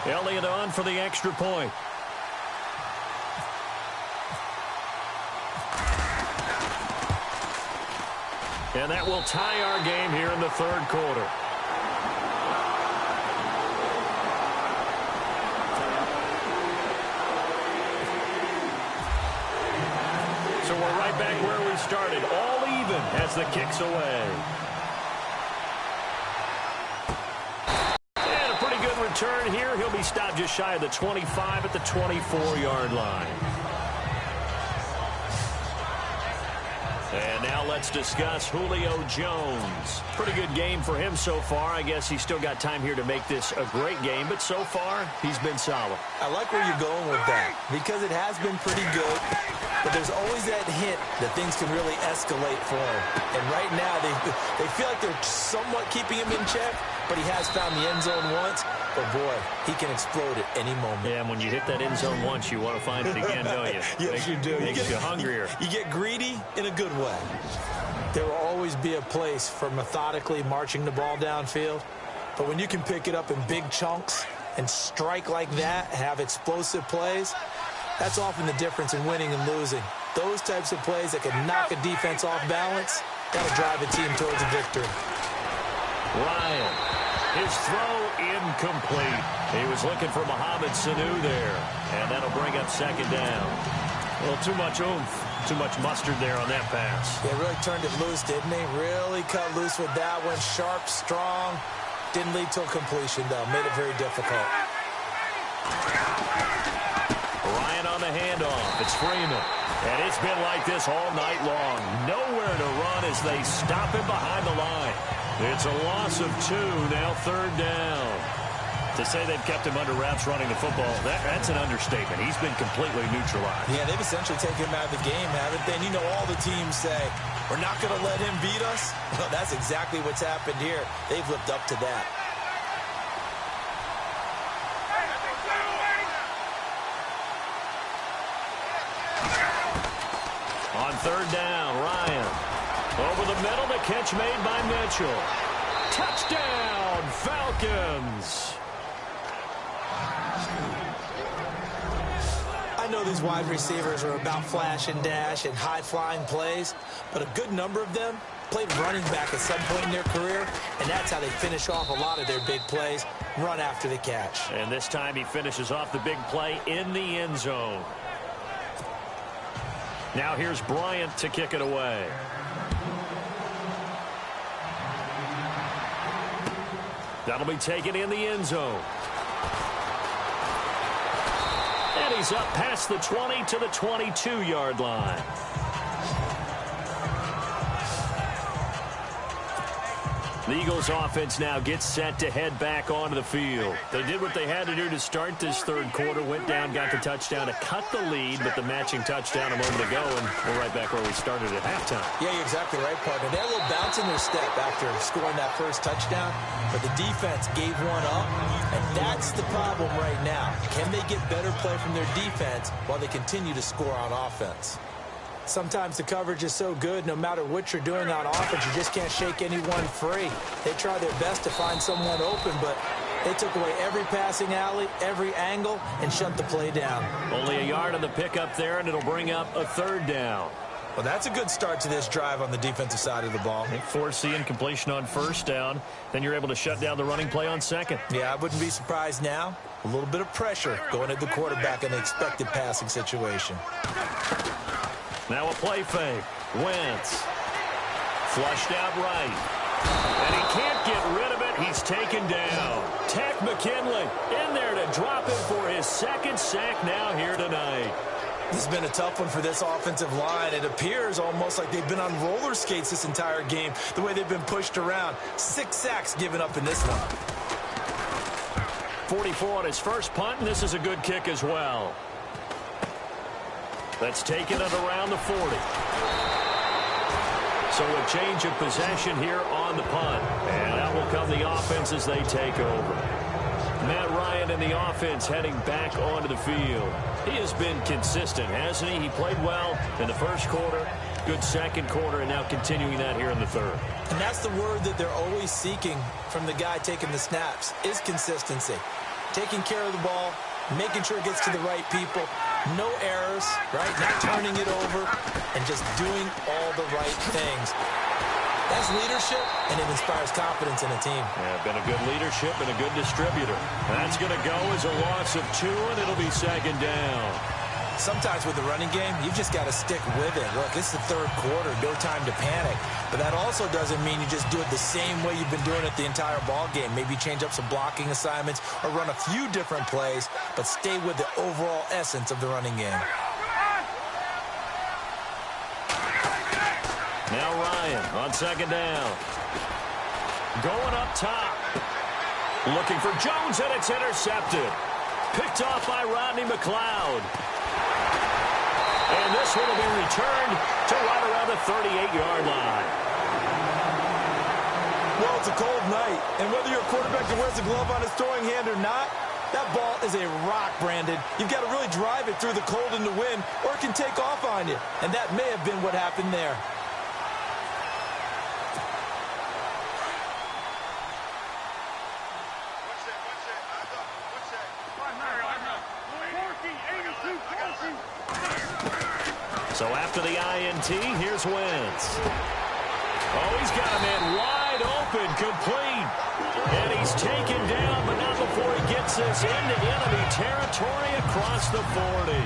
Elliott on for the extra point. And that will tie our game here in the 3rd quarter. So we're right back where we started, all even as the kick's away. Return here. He'll be stopped just shy of the 25 at the 24-yard line. And now let's discuss Julio Jones. Pretty good game for him so far. I guess he's still got time here to make this a great game, but so far he's been solid. I like where you're going with that because it has been pretty good, but there's always that hint that things can really escalate for him. And right now they feel like they're somewhat keeping him in check, but he has found the end zone once. But, boy, he can explode at any moment. Yeah, and when you hit that end zone once, you want to find it again, don't you? Yes, you do. Makes you hungrier. You get greedy in a good way. There will always be a place for methodically marching the ball downfield. But when you can pick it up in big chunks and strike like that, have explosive plays, that's often the difference in winning and losing. Those types of plays that can knock a defense off balance, that'll drive a team towards a victory. Ryan. His throw incomplete. He was looking for Mohamed Sanu there. And that'll bring up 2nd down. Well, too much oomph. Too much mustard there on that pass. Yeah, really turned it loose, didn't he? Really cut loose with that one. Sharp, strong. Didn't lead to a completion, though. Made it very difficult. Ryan on the handoff. It's Freeman. And it's been like this all night long. Nowhere to run as they stop him behind the line. It's a loss of 2, now 3rd down. To say they've kept him under wraps running the football, that's an understatement. He's been completely neutralized. Yeah, they've essentially taken him out of the game, haven't they? And you know all the teams say, we're not going to let him beat us. Well, that's exactly what's happened here. They've lived up to that. On 3rd down, Ryan. Over the middle, the catch made by Mitchell. Touchdown, Falcons. I know these wide receivers are about flash and dash and high-flying plays, but a good number of them played running back at some point in their career, and that's how they finish off a lot of their big plays, run after the catch. And this time he finishes off the big play in the end zone. Now here's Bryant to kick it away. That'll be taken in the end zone. And he's up past the 20 to the 22-yard line. The Eagles offense now gets set to head back onto the field. They did what they had to do to start this third quarter, went down, got the touchdown to cut the lead, but the matching touchdown a moment ago, and we're right back where we started at halftime. Yeah, you're exactly right, partner. They had a little bounce in their step after scoring that first touchdown, but the defense gave one up, and that's the problem right now. Can they get better play from their defense while they continue to score on offense? Sometimes the coverage is so good, no matter what you're doing on offense, you just can't shake anyone free. They try their best to find someone open, but they took away every passing alley, every angle, and shut the play down. Only a yard on the pickup there, and it'll bring up a third down. Well, that's a good start to this drive on the defensive side of the ball. Force the incompletion on first down. Then you're able to shut down the running play on second. Yeah, I wouldn't be surprised now. A little bit of pressure going at the quarterback in an expected passing situation. Now a play fake. Wentz. Flushed out right. And he can't get rid of it. He's taken down. Tech McKinley in there to drop him for his second sack now here tonight. This has been a tough one for this offensive line. It appears almost like they've been on roller skates this entire game, the way they've been pushed around. 6 sacks given up in this one. 44 on his first punt, and this is a good kick as well. That's taken at around the 40. So a change of possession here on the punt. And out will come the offense as they take over. Matt Ryan and the offense heading back onto the field. He has been consistent, hasn't he? He played well in the first quarter, good second quarter, and now continuing that here in the third. And that's the word that they're always seeking from the guy taking the snaps, is consistency. Taking care of the ball, making sure it gets to the right people, no errors, right? Not turning it over, and just doing all the right things. That's leadership, and it inspires confidence in a team. Yeah, been a good leadership and a good distributor. That's going to go as a loss of 2, and it'll be second down. Sometimes with the running game, you've just got to stick with it. Look, it's the third quarter, no time to panic. But that also doesn't mean you just do it the same way you've been doing it the entire ball game. Maybe change up some blocking assignments or run a few different plays, but stay with the overall essence of the running game. Now Ryan on second down. Going up top. Looking for Jones, and it's intercepted. Picked off by Rodney McLeod. And this one will be returned to right around the 38-yard line. Well, it's a cold night, and whether you're a quarterback that wears a glove on his throwing hand or not, that ball is a rock, Brandon. You've got to really drive it through the cold and the wind, or it can take off on you. And that may have been what happened there. So after the INT, here's Wentz. Oh, he's got a man wide open, complete. And he's taken down, but not before he gets this into enemy territory across the 40.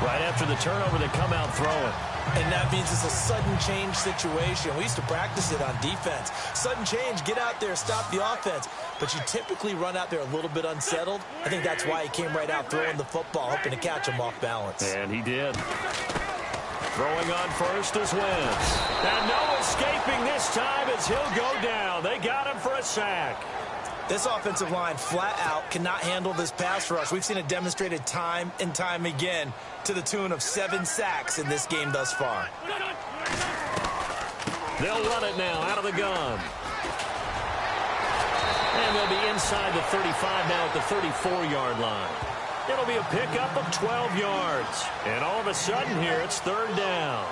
Right after the turnover, they come out throwing. And that means it's a sudden change situation. We used to practice it on defense. Sudden change, get out there, stop the offense. But you typically run out there a little bit unsettled. I think that's why he came right out throwing the football, hoping to catch him off balance. And he did. Throwing on first is Wentz. And no escaping this time as he'll go down. They got him for a sack. This offensive line flat out cannot handle this pass rush. We've seen it demonstrated time and time again to the tune of 7 sacks in this game thus far. They'll run it now out of the gun. And they'll be inside the 35 now at the 34-yard line. It'll be a pickup of 12 yards. And all of a sudden here, it's third down.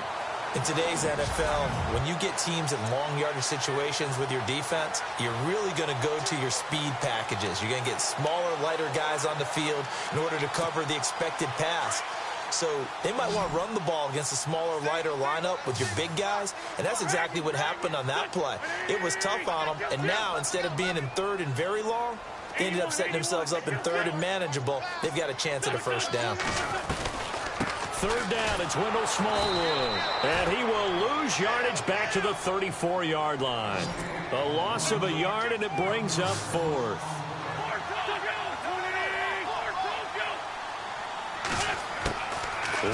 In today's NFL, when you get teams in long yardage situations with your defense, you're really going to go to your speed packages. You're going to get smaller, lighter guys on the field in order to cover the expected pass. So they might want to run the ball against a smaller, lighter lineup with your big guys, and that's exactly what happened on that play. It was tough on them, and now instead of being in third and very long, they ended up setting themselves up in third and manageable. They've got a chance at a first down. Third down, it's Wendell Smallwood. And he will lose yardage back to the 34-yard line. A loss of a yard, and it brings up fourth.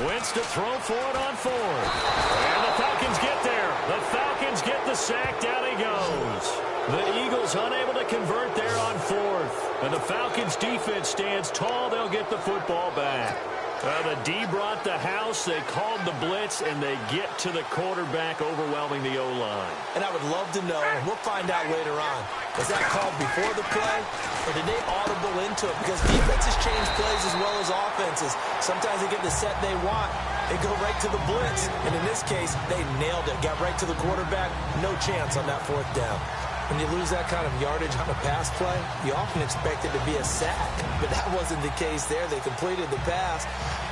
Wentz to throw for it on fourth. And the Falcons get there. The Falcons get the sack. Down he goes. The Eagles unable to convert there on fourth. And the Falcons defense stands tall. They'll get the football back. The D brought the house. They called the blitz, and they get to the quarterback, overwhelming the O-line. And I would love to know, and we'll find out later on, was that called before the play, or did they audible into it? Because defenses change plays as well as offenses. Sometimes they get the set they want. They go right to the blitz. And in this case, they nailed it. Got right to the quarterback. No chance on that fourth down. When you lose that kind of yardage on a pass play, you often expect it to be a sack. But that wasn't the case there. They completed the pass.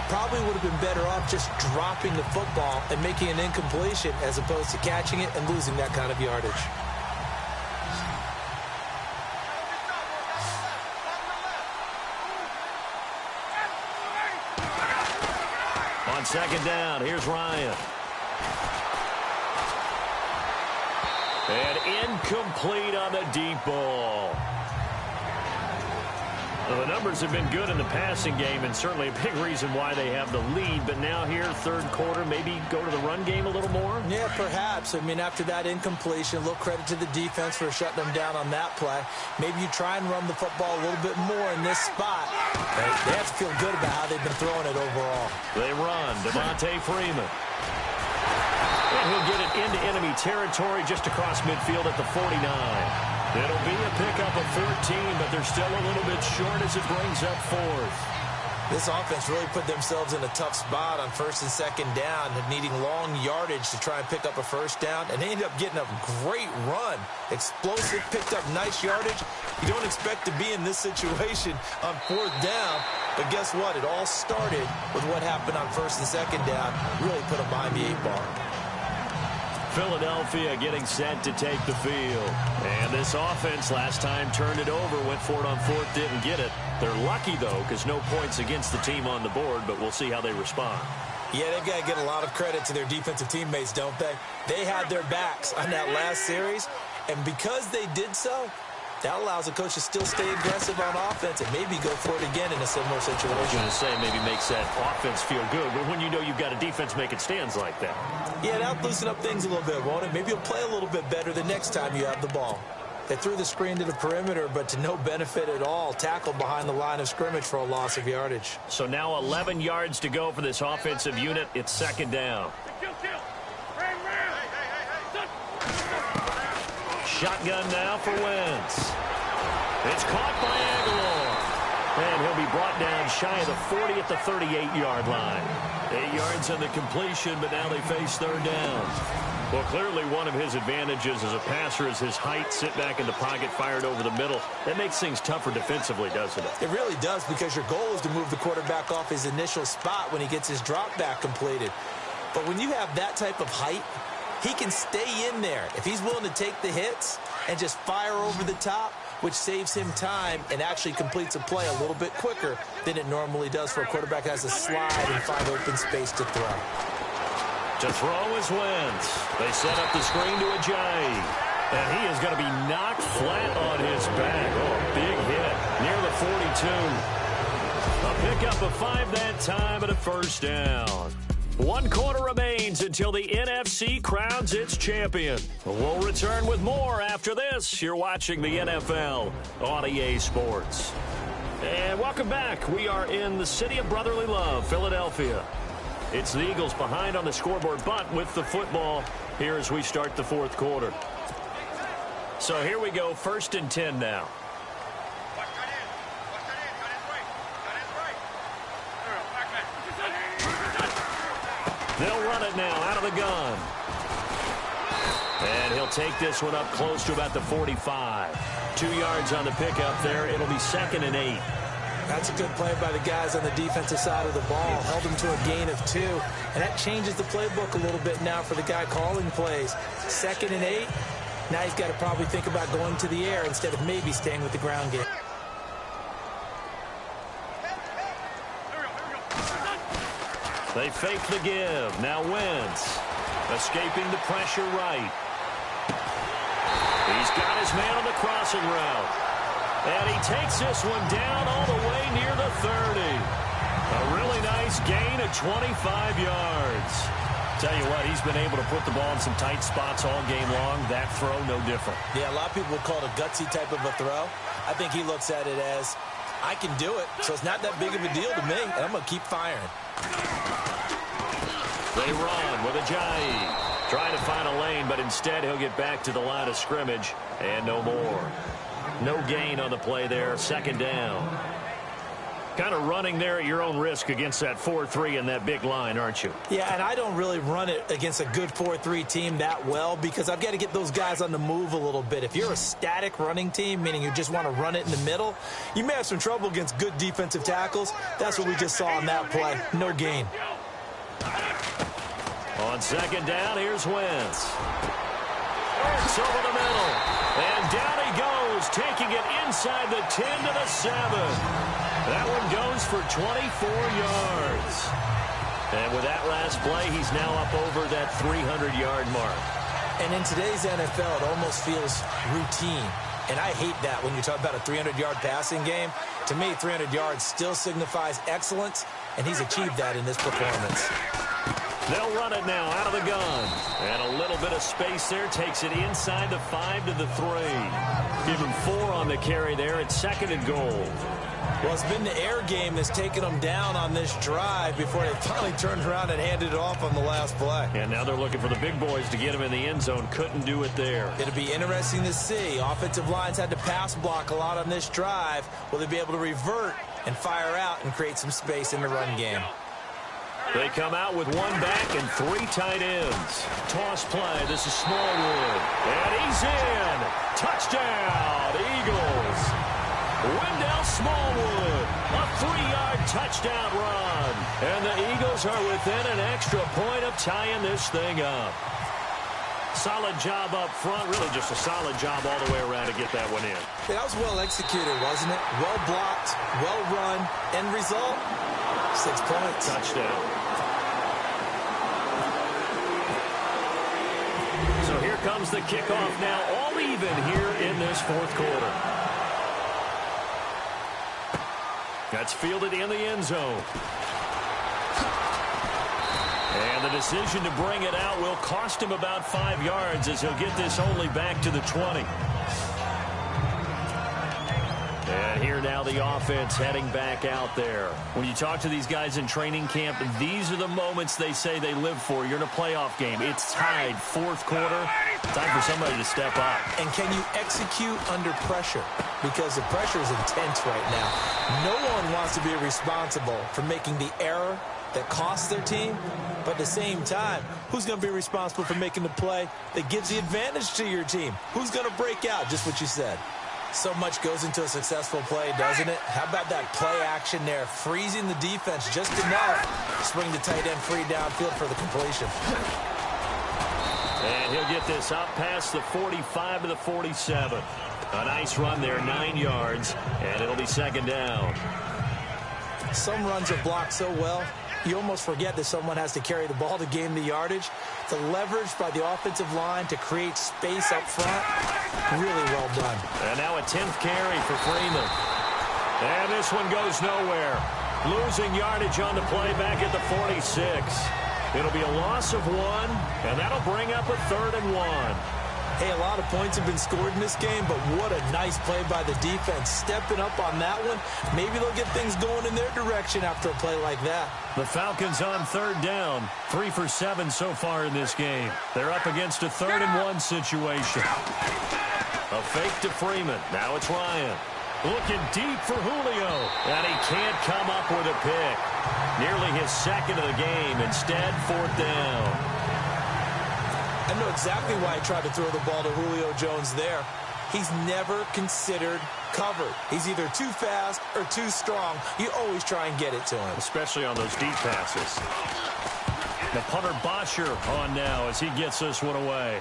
Probably would have been better off just dropping the football and making an incompletion as opposed to catching it and losing that kind of yardage. On second down, here's Ryan. And incomplete on the deep ball. Well, the numbers have been good in the passing game, and certainly a big reason why they have the lead. But now here, third quarter, maybe go to the run game a little more? Yeah, perhaps. I mean, after that incompletion, a little credit to the defense for shutting them down on that play. Maybe you try and run the football a little bit more in this spot. They have to feel good about how they've been throwing it overall. They run. Devontae Freeman. And he'll get it into enemy territory just across midfield at the 49. It'll be a pickup of 14, but they're still a little bit short as it brings up fourth. This offense really put themselves in a tough spot on first and second down, needing long yardage to try and pick up a first down, and they ended up getting a great run. Explosive, picked up nice yardage. You don't expect to be in this situation on fourth down, but guess what? It all started with what happened on first and second down. Really put them behind the 8-ball. Philadelphia getting set to take the field. And this offense last time turned it over, went for it on fourth, didn't get it. They're lucky, though, because no points against the team on the board, but we'll see how they respond. Yeah, they've got to get a lot of credit to their defensive teammates, don't they? They had their backs on that last series, and because they did so, that allows the coach to still stay aggressive on offense and maybe go for it again in a similar situation. I was going to say maybe makes that offense feel good, but when you know you've got a defense making stands like that. Yeah, that'll loosen up things a little bit, won't it? Maybe you'll play a little bit better the next time you have the ball. They threw the screen to the perimeter, but to no benefit at all. Tackled behind the line of scrimmage for a loss of yardage. So now 11 yards to go for this offensive unit. It's second down. Shotgun now for Wentz. It's caught by Aguilar. And he'll be brought down shy of the 40 at the 38-yard line. 8 yards on the completion, but now they face third down. Well, clearly one of his advantages as a passer is his height. Sit back in the pocket, fired over the middle. That makes things tougher defensively, doesn't it? It really does, because your goal is to move the quarterback off his initial spot when he gets his drop back completed. But when you have that type of height, he can stay in there if he's willing to take the hits and just fire over the top, which saves him time and actually completes a play a little bit quicker than it normally does for a quarterback that has to slide and find open space to throw. To throw is Wentz. They set up the screen to Ajayi. And he is going to be knocked flat on his back. Oh, big hit near the 42. A pickup of 5 that time and a first down. 1 quarter remains until the NFC crowns its champion. We'll return with more after this. You're watching the NFL on EA Sports. And welcome back. We are in the city of brotherly love, Philadelphia. It's the Eagles behind on the scoreboard, but with the football here as we start the fourth quarter. So here we go, 1st and 10 now. They'll run it now out of the gun. And he'll take this one up close to about the 45. 2 yards on the pickup there. It'll be 2nd and 8. That's a good play by the guys on the defensive side of the ball. Held them to a gain of 2. And that changes the playbook a little bit now for the guy calling plays. 2nd and 8. Now he's got to probably think about going to the air instead of maybe staying with the ground game. They fake the give. Now Wentz escaping the pressure right. He's got his man on the crossing route. And he takes this one down all the way near the 30. A really nice gain of 25 yards. Tell you what, he's been able to put the ball in some tight spots all game long. That throw, no different. Yeah, a lot of people would call it a gutsy type of a throw. I think he looks at it as, I can do it, so it's not that big of a deal to me, and I'm going to keep firing. They run with Ajayi. Trying to find a lane, but instead he'll get back to the line of scrimmage, and no more. No gain on the play there, second down. Kind of running there at your own risk against that 4-3 and that big line, aren't you? Yeah, and I don't really run it against a good 4-3 team that well because I've got to get those guys on the move a little bit. If you're a static running team, meaning you just want to run it in the middle, you may have some trouble against good defensive tackles. That's what we just saw on that play. No gain. On second down, here's Wentz. Wentz over the middle. And down he goes, taking it inside the 10 to the 7. That one goes for 24 yards. And with that last play, he's now up over that 300-yard mark. And in today's NFL, it almost feels routine. And I hate that when you talk about a 300-yard passing game. To me, 300 yards still signifies excellence, and he's achieved that in this performance. They'll run it now out of the gun. And a little bit of space there. Takes it inside the 5 to the 3. Give him 4 on the carry there. It's second and goal. Well, it's been the air game that's taken them down on this drive before they finally turned around and handed it off on the last play. And now they're looking for the big boys to get him in the end zone. Couldn't do it there. It'll be interesting to see. Offensive lines had to pass block a lot on this drive. Will they be able to revert and fire out and create some space in the run game? They come out with 1 back and 3 tight ends. Toss play. This is Smallwood. And he's in. Touchdown, Eagles. Wendell Smallwood, a 3-yard touchdown run. And the Eagles are within an extra point of tying this thing up. Solid job up front. Really just a solid job all the way around to get that one in. Yeah, that was well executed, wasn't it? Well blocked, well run. End result, 6 points. Touchdown. So here comes the kickoff now, all even here in this fourth quarter. That's fielded in the end zone. And the decision to bring it out will cost him about 5 yards as he'll get this only back to the 20. And here now the offense heading back out there. When you talk to these guys in training camp, these are the moments they say they live for. You're in a playoff game. It's tied, fourth quarter. Time for somebody to step up. And can you execute under pressure? Because the pressure is intense right now. No one wants to be responsible for making the error that costs their team. But at the same time, who's going to be responsible for making the play that gives the advantage to your team? Who's going to break out? Just what you said. So much goes into a successful play, doesn't it? How about that play action there? Freezing the defense just enough. Swing the tight end free downfield for the completion. And he'll get this up past the 45 to the 47. A nice run there, 9 yards, and it'll be second down. Some runs are blocked so well, you almost forget that someone has to carry the ball to gain the yardage. The leverage by the offensive line to create space up front, really well done. And now a 10th carry for Freeman. And this one goes nowhere. Losing yardage on the play back at the 46. It'll be a loss of 1, and that'll bring up a 3rd and 1. Hey, a lot of points have been scored in this game, but what a nice play by the defense. Stepping up on that one, maybe they'll get things going in their direction after a play like that. The Falcons on 3rd down, 3 for 7 so far in this game. They're up against a 3rd and 1 situation. A fake to Freeman. Now it's Ryan. Looking deep for Julio. And he can't come up with a pick. Nearly his 2nd of the game. Instead, 4th down. I know exactly why he tried to throw the ball to Julio Jones there. He's never considered covered. He's either too fast or too strong. You always try and get it to him. Especially on those deep passes. The punter Bosher on now as he gets this one away.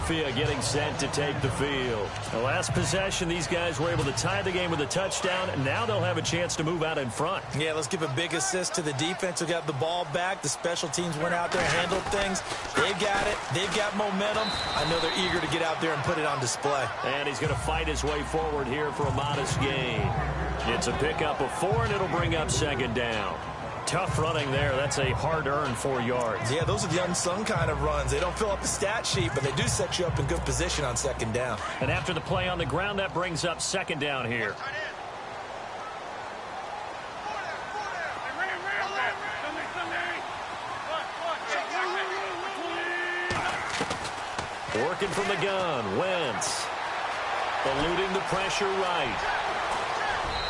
Philadelphia getting set to take the field. The last possession, these guys were able to tie the game with a touchdown, and now they'll have a chance to move out in front. Yeah, let's give a big assist to the defense who got the ball back. The special teams went out there and handled things. They've got it. They've got momentum. I know they're eager to get out there and put it on display. And he's going to fight his way forward here for a modest gain. It's a pickup of 4, and it'll bring up second down. Tough running there. That's a hard-earned 4 yards. Yeah, those are the unsung kind of runs. They don't fill up the stat sheet, but they do set you up in good position on second down. And after the play on the ground, that brings up second down here. Working from the gun, Wentz. Eluding the pressure right.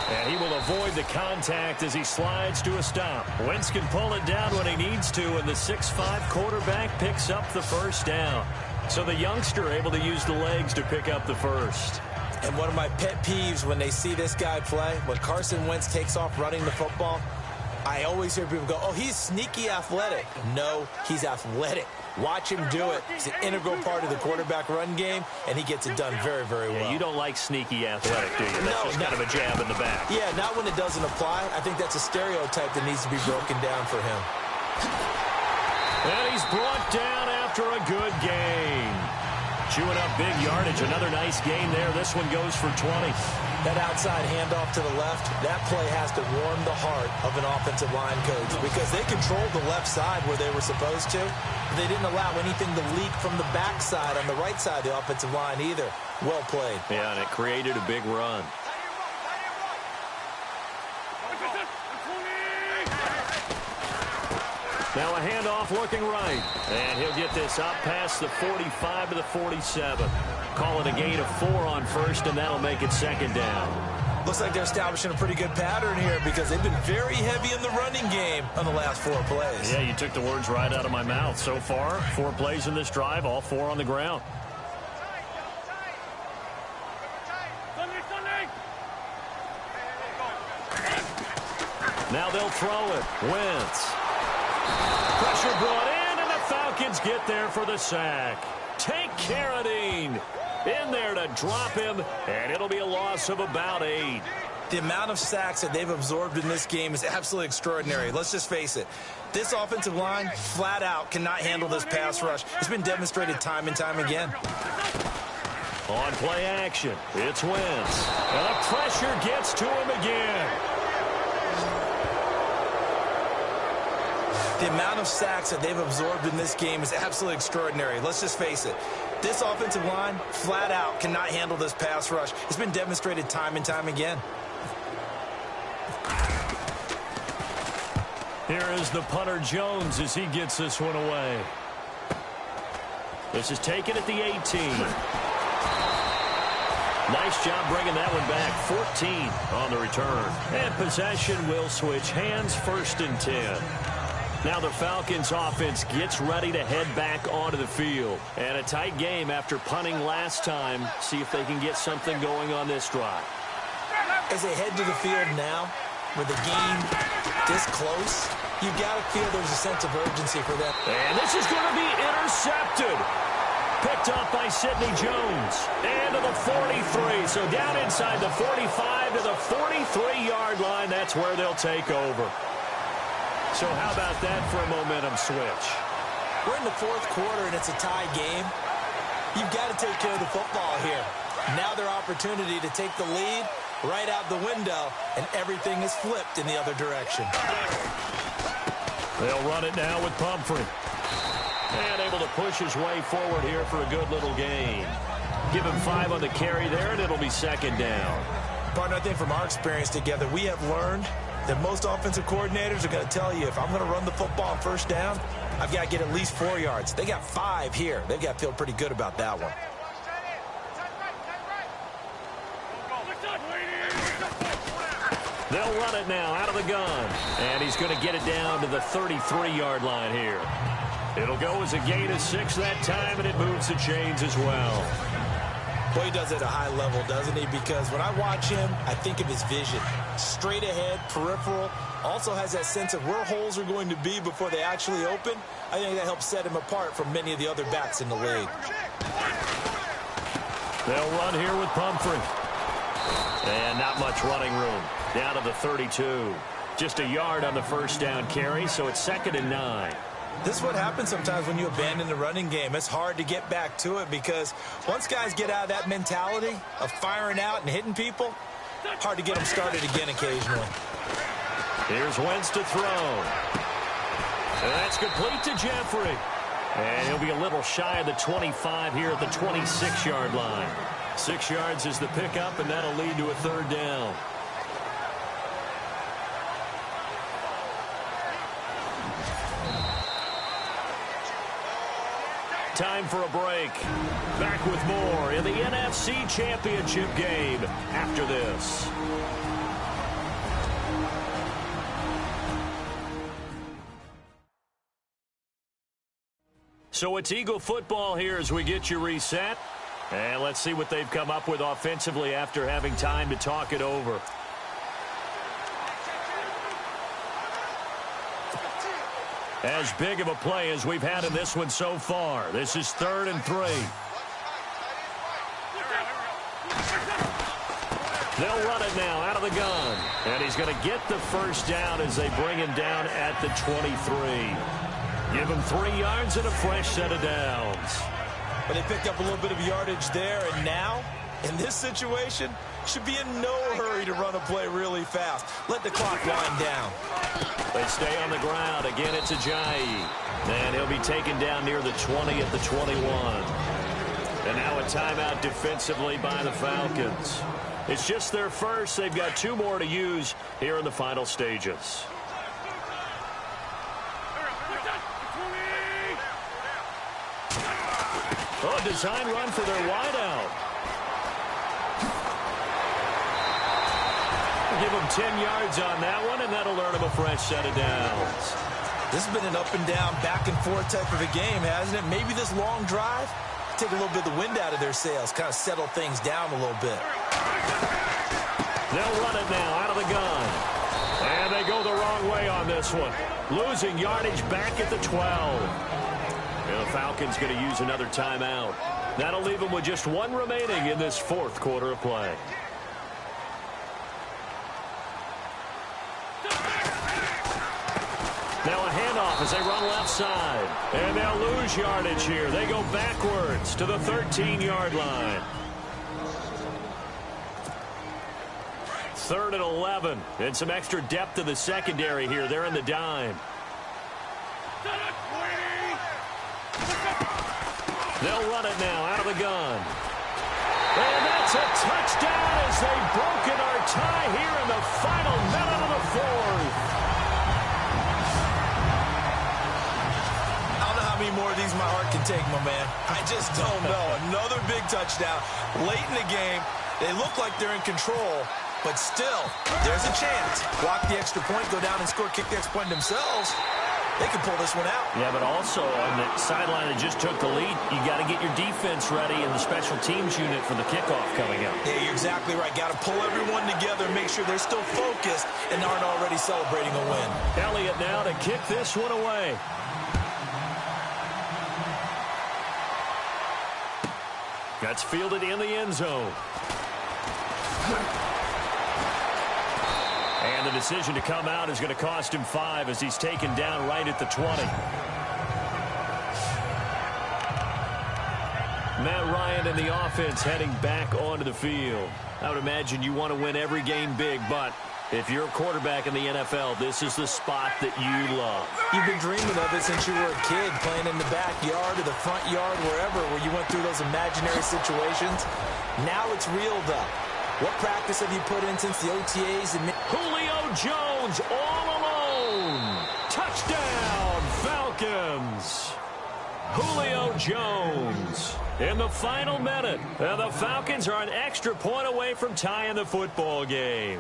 And he will avoid the contact as he slides to a stop. Wentz can pull it down when he needs to, and the 6'5" quarterback picks up the first down. So the youngster able to use the legs to pick up the first. And one of my pet peeves when they see this guy play, when Carson Wentz takes off running the football, I always hear people go, oh, he's sneaky athletic. No, he's athletic. Watch him do it. It's an integral part of the quarterback run game, and he gets it done very, very well. Yeah, you don't like sneaky athletic, do you? That's just kind of a jab in the back. Yeah, not when it doesn't apply. I think that's a stereotype that needs to be broken down for him. And he's brought down after a good game. Chewing up big yardage. Another nice gain there. This one goes for 20. That outside handoff to the left, that play has to warm the heart of an offensive line coach because they controlled the left side where they were supposed to. But they didn't allow anything to leak from the backside on the right side of the offensive line either. Well played. Yeah, and it created a big run. Now a handoff looking right. And he'll get this up past the 45 to the 47. Call it a gain of 4 on first, and that'll make it second down. Looks like they're establishing a pretty good pattern here because they've been very heavy in the running game on the last 4 plays. Yeah, you took the words right out of my mouth. So far, 4 plays in this drive, all 4 on the ground. Now they'll throw it. Wentz. Pressure brought in, and the Falcons get there for the sack. Take Carradine in there to drop him, and it'll be a loss of about 8. The amount of sacks that they've absorbed in this game is absolutely extraordinary. Let's just face it. This offensive line, flat out, cannot handle this pass rush. It's been demonstrated time and time again. On play action, it's Wentz. And the pressure gets to him again. The amount of sacks that they've absorbed in this game is absolutely extraordinary. Let's just face it. This offensive line, flat out, cannot handle this pass rush. It's been demonstrated time and time again. Here is the punter Jones as he gets this one away. This is taken at the 18. Nice job bringing that one back. 14 on the return. And possession will switch hands, 1st and 10. Now the Falcons offense gets ready to head back onto the field. And a tight game after punting last time. See if they can get something going on this drive. As they head to the field now, with the game this close, you've got to feel there's a sense of urgency for them. And this is going to be intercepted. Picked up by Sidney Jones. And to the 43. So down inside the 45 to the 43-yard line. That's where they'll take over. So how about that for a momentum switch? We're in the 4th quarter, and it's a tie game. You've got to take care of the football here. Now their opportunity to take the lead right out the window, and everything is flipped in the other direction. They'll run it now with Pumphrey. And able to push his way forward here for a good little gain. Give him 5 on the carry there, and it'll be second down. Partner, I think from our experience together, we have learned that most offensive coordinators are going to tell you, if I'm going to run the football on 1st down, I've got to get at least 4 yards. They got 5 here. They've got to feel pretty good about that one. They'll run it now out of the gun. And he's going to get it down to the 33-yard line here. It'll go as a gain of 6 that time, and it moves the chains as well. Boy, he does it at a high level, doesn't he? Because when I watch him, I think of his vision. Straight ahead, peripheral. Also has that sense of where holes are going to be before they actually open. I think that helps set him apart from many of the other backs in the league. They'll run here with Pumphrey. And not much running room. Down to the 32. Just a yard on the first down carry, so it's 2nd and 9. This is what happens sometimes when you abandon the running game. It's hard to get back to it because once guys get out of that mentality of firing out and hitting people, hard to get them started again occasionally. Here's Wentz to throw. And that's complete to Jeffrey. And he'll be a little shy of the 25 here at the 26-yard line. 6 yards is the pickup, and that'll lead to a 3rd down. Time for a break. Back with more in the NFC Championship game after this. So it's Eagle football here as we get you reset. And let's see what they've come up with offensively after having time to talk it over. As big of a play as we've had in this one so far. This is 3rd and 3. They'll run it now out of the gun. And he's going to get the first down as they bring him down at the 23. Give him 3 yards and a fresh set of downs. But they picked up a little bit of yardage there, and now, in this situation, should be in no hurry to run a play really fast. Let the clock wind down. They stay on the ground. Again, it's Ajayi. And he'll be taken down near the 20 at the 21. And now a timeout defensively by the Falcons. It's just their first. They've got 2 more to use here in the final stages. Oh, design run for their wideout. Give them 10 yards on that one, and that'll earn them a fresh set of downs. This has been an up-and-down, back-and-forth type of a game, hasn't it? Maybe this long drive, take a little bit of the wind out of their sails, kind of settle things down a little bit. They'll run it now out of the gun. And they go the wrong way on this one. Losing yardage back at the 12. And the Falcons going to use another timeout. That'll leave them with just 1 remaining in this 4th quarter of play. Now a handoff as they run left side. And they'll lose yardage here. They go backwards to the 13-yard line. 3rd and 11. And some extra depth to the secondary here. They're in the dime. They'll run it now out of the gun. And that's a touchdown as they've broken our tie here in the final minute of the 4th. More of these my heart can take, my man. I just don't know. Another big touchdown late in the game. They look like they're in control, but still, there's a chance. Block the extra point, go down and score, kick the extra point themselves. They can pull this one out. Yeah, but also on the sideline that just took the lead, you got to get your defense ready in the special teams unit for the kickoff coming up. Yeah, you're exactly right. Got to pull everyone together, make sure they're still focused and aren't already celebrating a win. Elliott now to kick this one away. That's fielded in the end zone. And the decision to come out is going to cost him 5 as he's taken down right at the 20. Matt Ryan and the offense heading back onto the field. I would imagine you want to win every game big, but if you're a quarterback in the NFL, this is the spot that you love. You've been dreaming of it since you were a kid, playing in the backyard or the front yard, wherever, where you went through those imaginary situations. Now it's reeled up. What practice have you put in since the OTAs? Julio Jones all alone. Touchdown, Falcons. Julio Jones in the final minute. And the Falcons are an extra point away from tying the football game.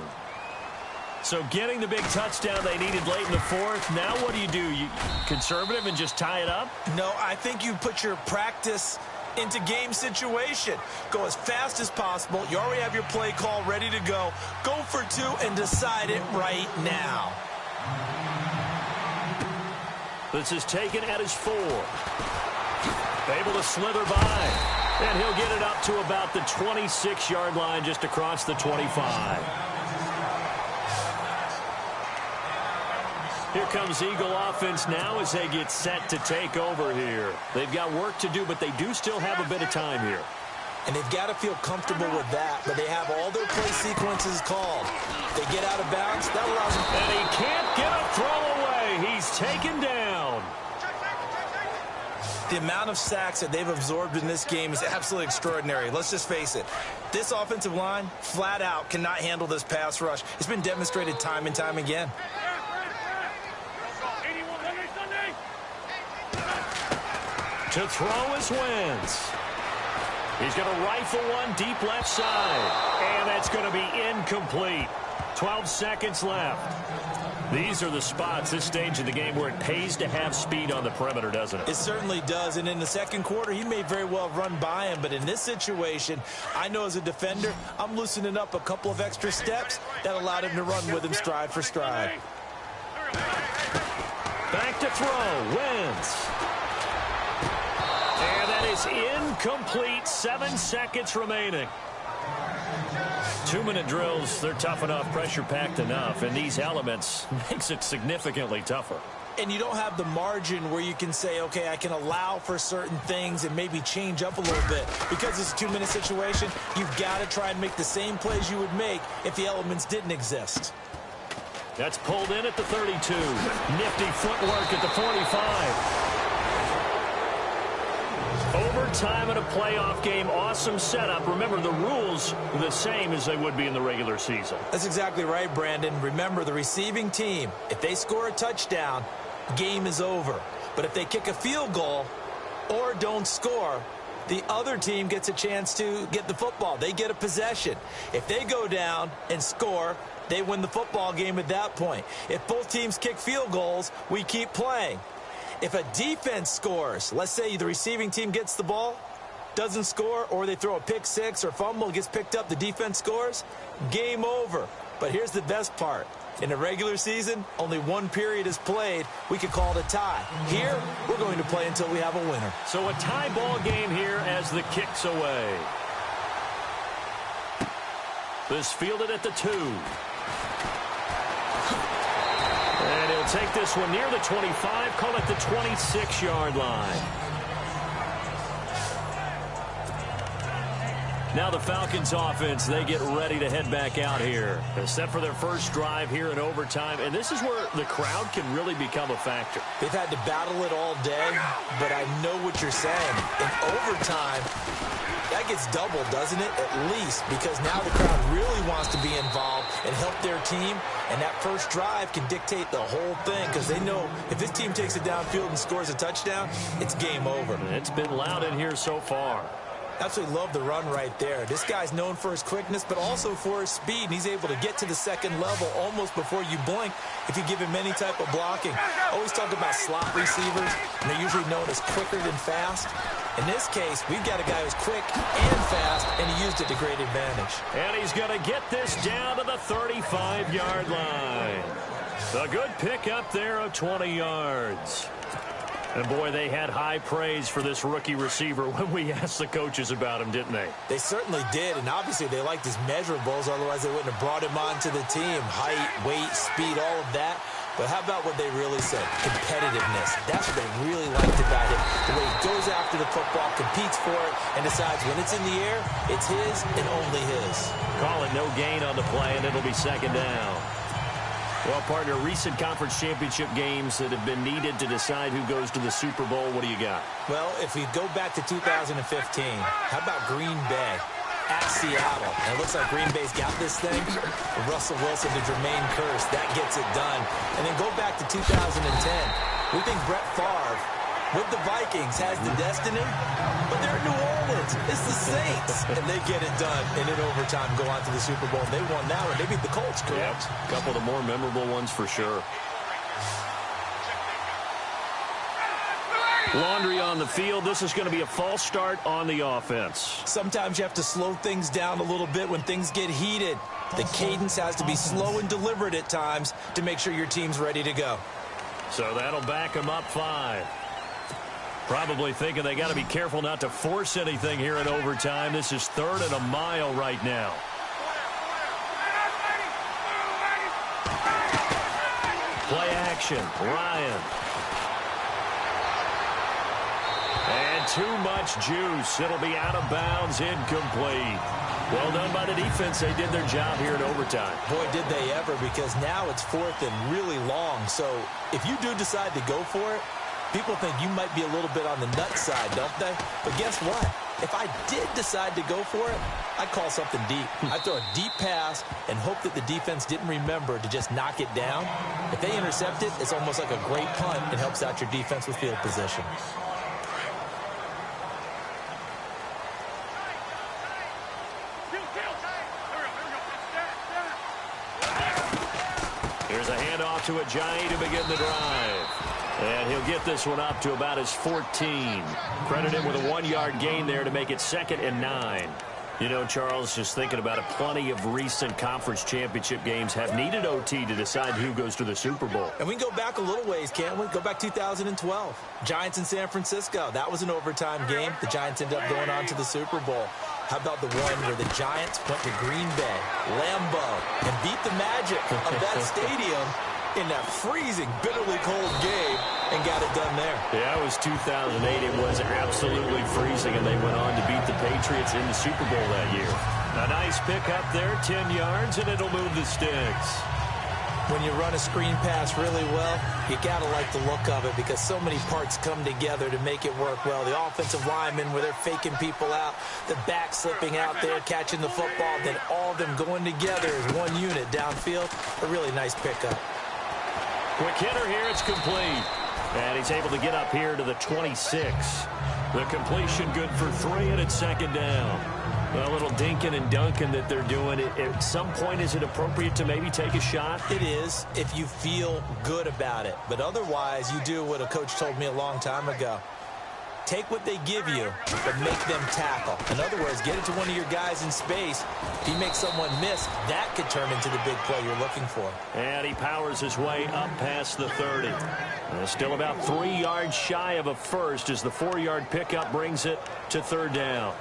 So getting the big touchdown they needed late in the 4th. Now what do? You conservative and just tie it up? No, I think you put your practice into game situation. Go as fast as possible. You already have your play call ready to go. Go for 2 and decide it right now. This is taken at his 4. Able to slither by. And he'll get it up to about the 26-yard line, just across the 25. Here comes Eagle offense now as they get set to take over here. They've got work to do, but they do still have a bit of time here. And they've got to feel comfortable with that, but they have all their play sequences called. They get out of bounds, that allows them. And he can't get a throw away. He's taken down. The amount of sacks that they've absorbed in this game is absolutely extraordinary. Let's just face it. This offensive line, flat out, cannot handle this pass rush. It's been demonstrated time and time again. To throw is Wentz. He's going to rifle one deep left side. And that's going to be incomplete. 12 seconds left. These are the spots, this stage of the game, where it pays to have speed on the perimeter, doesn't it? It certainly does. And in the second quarter, he may very well run by him. But in this situation, I know as a defender, I'm loosening up a couple of extra steps that allowed him to run with him stride for stride. Back to throw. Wentz. And that is incomplete. 7 seconds remaining. 2-minute drills, they're tough enough, pressure-packed enough, and these elements makes it significantly tougher. And you don't have the margin where you can say, okay, I can allow for certain things and maybe change up a little bit. Because it's a 2-minute situation, you've got to try and make the same plays you would make if the elements didn't exist. That's pulled in at the 32. Nifty footwork at the 45. Overtime in a playoff game, awesome setup. Remember, the rules are the same as they would be in the regular season. That's exactly right, Brandon. Remember, the receiving team, if they score a touchdown, game is over. But if they kick a field goal or don't score, the other team gets a chance to get the football. They get a possession. If they go down and score, they win the football game at that point. If both teams kick field goals, we keep playing. If a defense scores, let's say the receiving team gets the ball, doesn't score, or they throw a pick six or fumble, gets picked up, the defense scores, game over. But here's the best part. In the regular season, only one period is played. We could call it a tie. Here, we're going to play until we have a winner. So a tie ball game here as the kick's away. This fielded at the 2. And he'll take this one near the 25, call it the 26-yard line. Now the Falcons offense, they get ready to head back out here. They're set for their first drive here in overtime, and this is where the crowd can really become a factor. They've had to battle it all day, but I know what you're saying. In overtime, that gets doubled, doesn't it? At least, because now the crowd really wants to be involved and help their team, and that first drive can dictate the whole thing because they know if this team takes it downfield and scores a touchdown, it's game over. It's been loud in here so far. Absolutely love the run right there. This guy's known for his quickness, but also for his speed, and he's able to get to the second level almost before you blink if you give him any type of blocking. Always talk about slot receivers, and they're usually known as quicker than fast. In this case, we've got a guy who's quick and fast, and he used it to great advantage. And he's going to get this down to the 35-yard line. A good pick up there of 20 yards. And, boy, they had high praise for this rookie receiver when we asked the coaches about him, didn't they? They certainly did, and obviously they liked his measurables. Otherwise, they wouldn't have brought him onto the team. Height, weight, speed, all of that. But how about what they really said? Competitiveness. That's what they really liked about him. The way he goes after the football, competes for it, and decides when it's in the air, it's his and only his. Call it no gain on the play, and it'll be second down. Well, partner, recent conference championship games that have been needed to decide who goes to the Super Bowl. What do you got? Well, if we go back to 2015, how about Green Bay at Seattle? And it looks like Green Bay's got this thing. Russell Wilson to Jermaine Kearse, that gets it done. And then go back to 2010. We think Brett Favre with the Vikings has the destiny, but they're in New Orleans. It's the Saints. And they get it done. And in overtime, go on to the Super Bowl. They won that one. They beat the Colts, correct? Yep. A couple of the more memorable ones for sure. Laundry on the field. This is going to be a false start on the offense. Sometimes you have to slow things down a little bit when things get heated. The cadence has to be slow and deliberate at times to make sure your team's ready to go. So that'll back them up 5. Probably thinking they got to be careful not to force anything here in overtime. This is 3rd and a mile right now. Play action. Ryan. And too much juice. It'll be out of bounds, incomplete. Well done by the defense. They did their job here in overtime. Boy, did they ever, because now it's 4th and really long. So if you do decide to go for it, people think you might be a little bit on the nut side, don't they? But guess what? If I did decide to go for it, I'd call something deep. I'd throw a deep pass and hope that the defense didn't remember to just knock it down. If they intercept it, it's almost like a great punt. It helps out your defense with field position. Here's a handoff to Ajayi to begin the drive. And he'll get this one up to about his 14. Credit him with a 1-yard gain there to make it 2nd and 9. You know, Charles, just thinking about it, plenty of recent conference championship games have needed OT to decide who goes to the Super Bowl. And we can go back a little ways, can't we? Go back 2012. Giants in San Francisco. That was an overtime game. The Giants ended up going on to the Super Bowl. How about the one where the Giants went to Green Bay, Lambeau, and beat the magic of that stadium in that freezing, bitterly cold game and got it done there. Yeah, it was 2008. It was absolutely freezing, and they went on to beat the Patriots in the Super Bowl that year. A nice pickup there, 10 yards, and it'll move the sticks. When you run a screen pass really well, you got to like the look of it because so many parts come together to make it work well. The offensive linemen, where they're faking people out, the back slipping out there, catching the football, then all of them going together as one unit downfield. A really nice pickup. Quick hitter here, it's complete. And he's able to get up here to the 26. The completion good for 3, and it's 2nd down. A little dinking and dunking that they're doing. At some point, is it appropriate to maybe take a shot? It is, if you feel good about it. But otherwise, you do what a coach told me a long time ago. Take what they give you, but make them tackle. In other words, get it to one of your guys in space. If he makes someone miss, that could turn into the big play you're looking for. And he powers his way up past the 30. Still about 3 yards shy of a first as the 4-yard pickup brings it to 3rd down.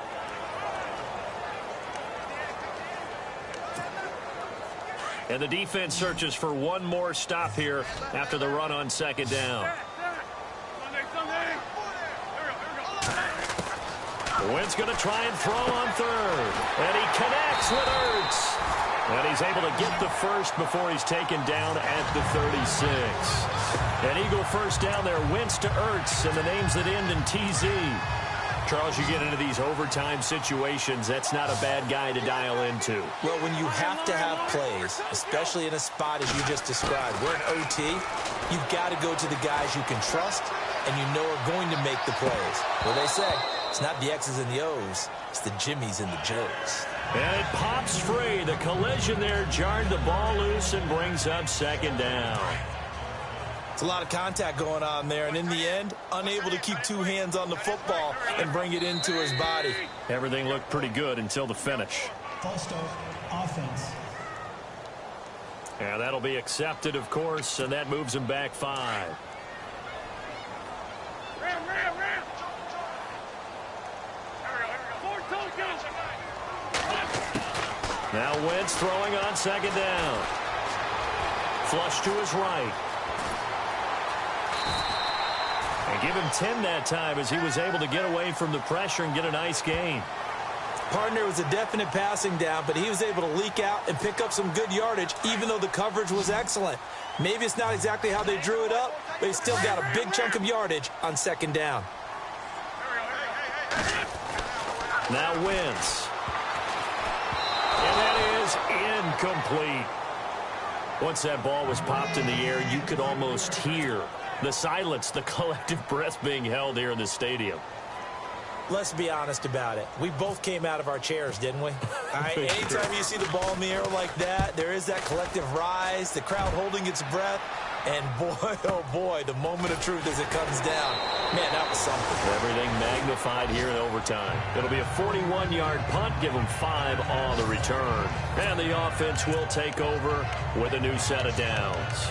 And the defense searches for one more stop here after the run on 2nd down. Wentz going to try and throw on 3rd. And he connects with Ertz. And he's able to get the first before he's taken down at the 36. An Eagle first down there. Wentz to Ertz, and the names that end in TZ. Charles, you get into these overtime situations, that's not a bad guy to dial into. Well, when you have to have plays, especially in a spot as you just described, we're in OT, you've got to go to the guys you can trust and you know are going to make the plays. Well, they say, it's not the X's and the O's, it's the Jimmies and the Joes. And it pops free. The collision there jarred the ball loose and brings up 2nd down. It's a lot of contact going on there, and in the end, unable to keep 2 hands on the football and bring it into his body. Everything looked pretty good until the finish. False start, offense. And that'll be accepted, of course, and that moves him back 5. Now Wentz throwing on 2nd down. Flush to his right. And give him 10 that time as he was able to get away from the pressure and get a nice gain. Partner was a definite passing down, but he was able to leak out and pick up some good yardage, even though the coverage was excellent. Maybe it's not exactly how they drew it up, but he still got a big chunk of yardage on 2nd down. Now Wentz. And that is incomplete. Once that ball was popped in the air, you could almost hear the silence, the collective breath being held here in the stadium. Let's be honest about it. We both came out of our chairs, didn't we? All right, anytime you see the ball in the air like that, there is that collective rise, the crowd holding its breath, and boy, oh boy, the moment of truth as it comes down. Man, that was something. Everything magnified here in overtime. It'll be a 41-yard punt, give them 5 on the return. And the offense will take over with a new set of downs.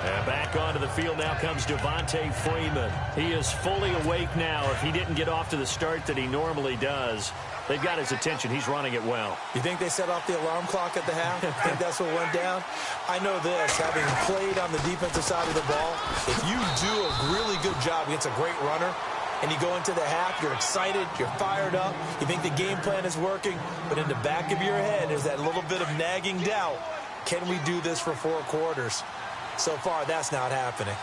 And back onto the field now comes Devontae Freeman. He is fully awake now. If he didn't get off to the start that he normally does, they've got his attention. He's running it well. You think they set off the alarm clock at the half? I think that's what went down? I know this, having played on the defensive side of the ball, if you do a really good job against a great runner, and you go into the half, you're excited, you're fired up, you think the game plan is working, but in the back of your head, there's that little bit of nagging doubt. Can we do this for 4 quarters? So far, that's not happening.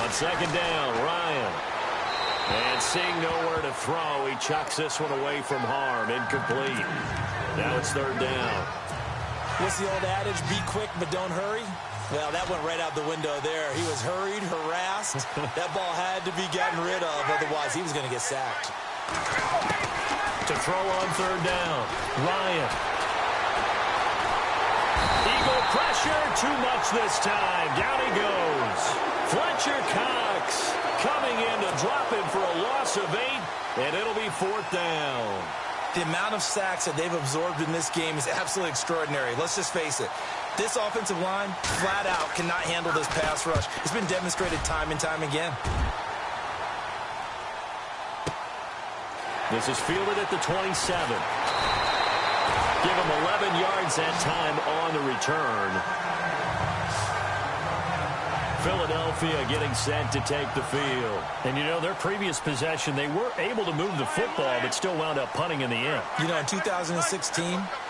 On second down, Ryan. And seeing nowhere to throw, he chucks this one away from harm. Incomplete. Now it's third down. What's the old adage? Be quick, but don't hurry? Well, that went right out the window there. He was hurried, harassed. That ball had to be gotten rid of, otherwise he was going to get sacked. To throw on third down, Ryan. Eagle pressure, too much this time. Down he goes. Fletcher Cox coming in to drop him for a loss of 8, and it'll be fourth down. The amount of sacks that they've absorbed in this game is absolutely extraordinary. Let's just face it. This offensive line, flat out, cannot handle this pass rush. It's been demonstrated time and time again. This is fielded at the 27. Give him 11 yards that time on the return. Philadelphia getting set to take the field. And, you know, their previous possession, they were able to move the football, but still wound up punting in the end. You know, in 2016,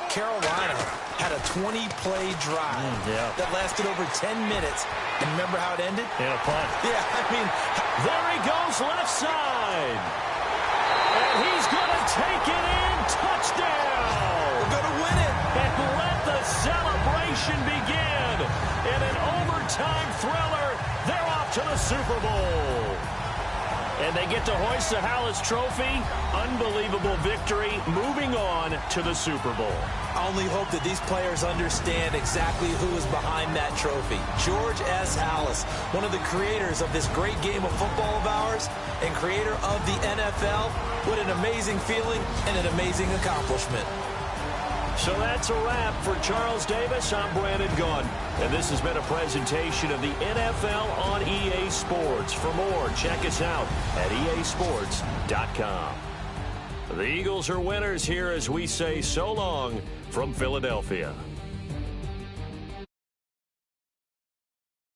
Carolina had a 20-play drive that lasted over 10 minutes. And remember how it ended? And a punt. Yeah, I mean, there he goes left side. And he's going to take it in. Touchdown. We're going to win it. And let the celebration begin. In an overtime thriller, they're off to the Super Bowl. And they get to hoist the Hallis Trophy. Unbelievable victory. Moving on to the Super Bowl. I only hope that these players understand exactly who is behind that trophy. George S. Hallis, one of the creators of this great game of football of ours and creator of the NFL. What an amazing feeling and an amazing accomplishment. So that's a wrap for Charles Davis. I'm Brandon Gaudin. And this has been a presentation of the NFL on EA Sports. For more, check us out at easports.com. The Eagles are winners here as we say so long from Philadelphia.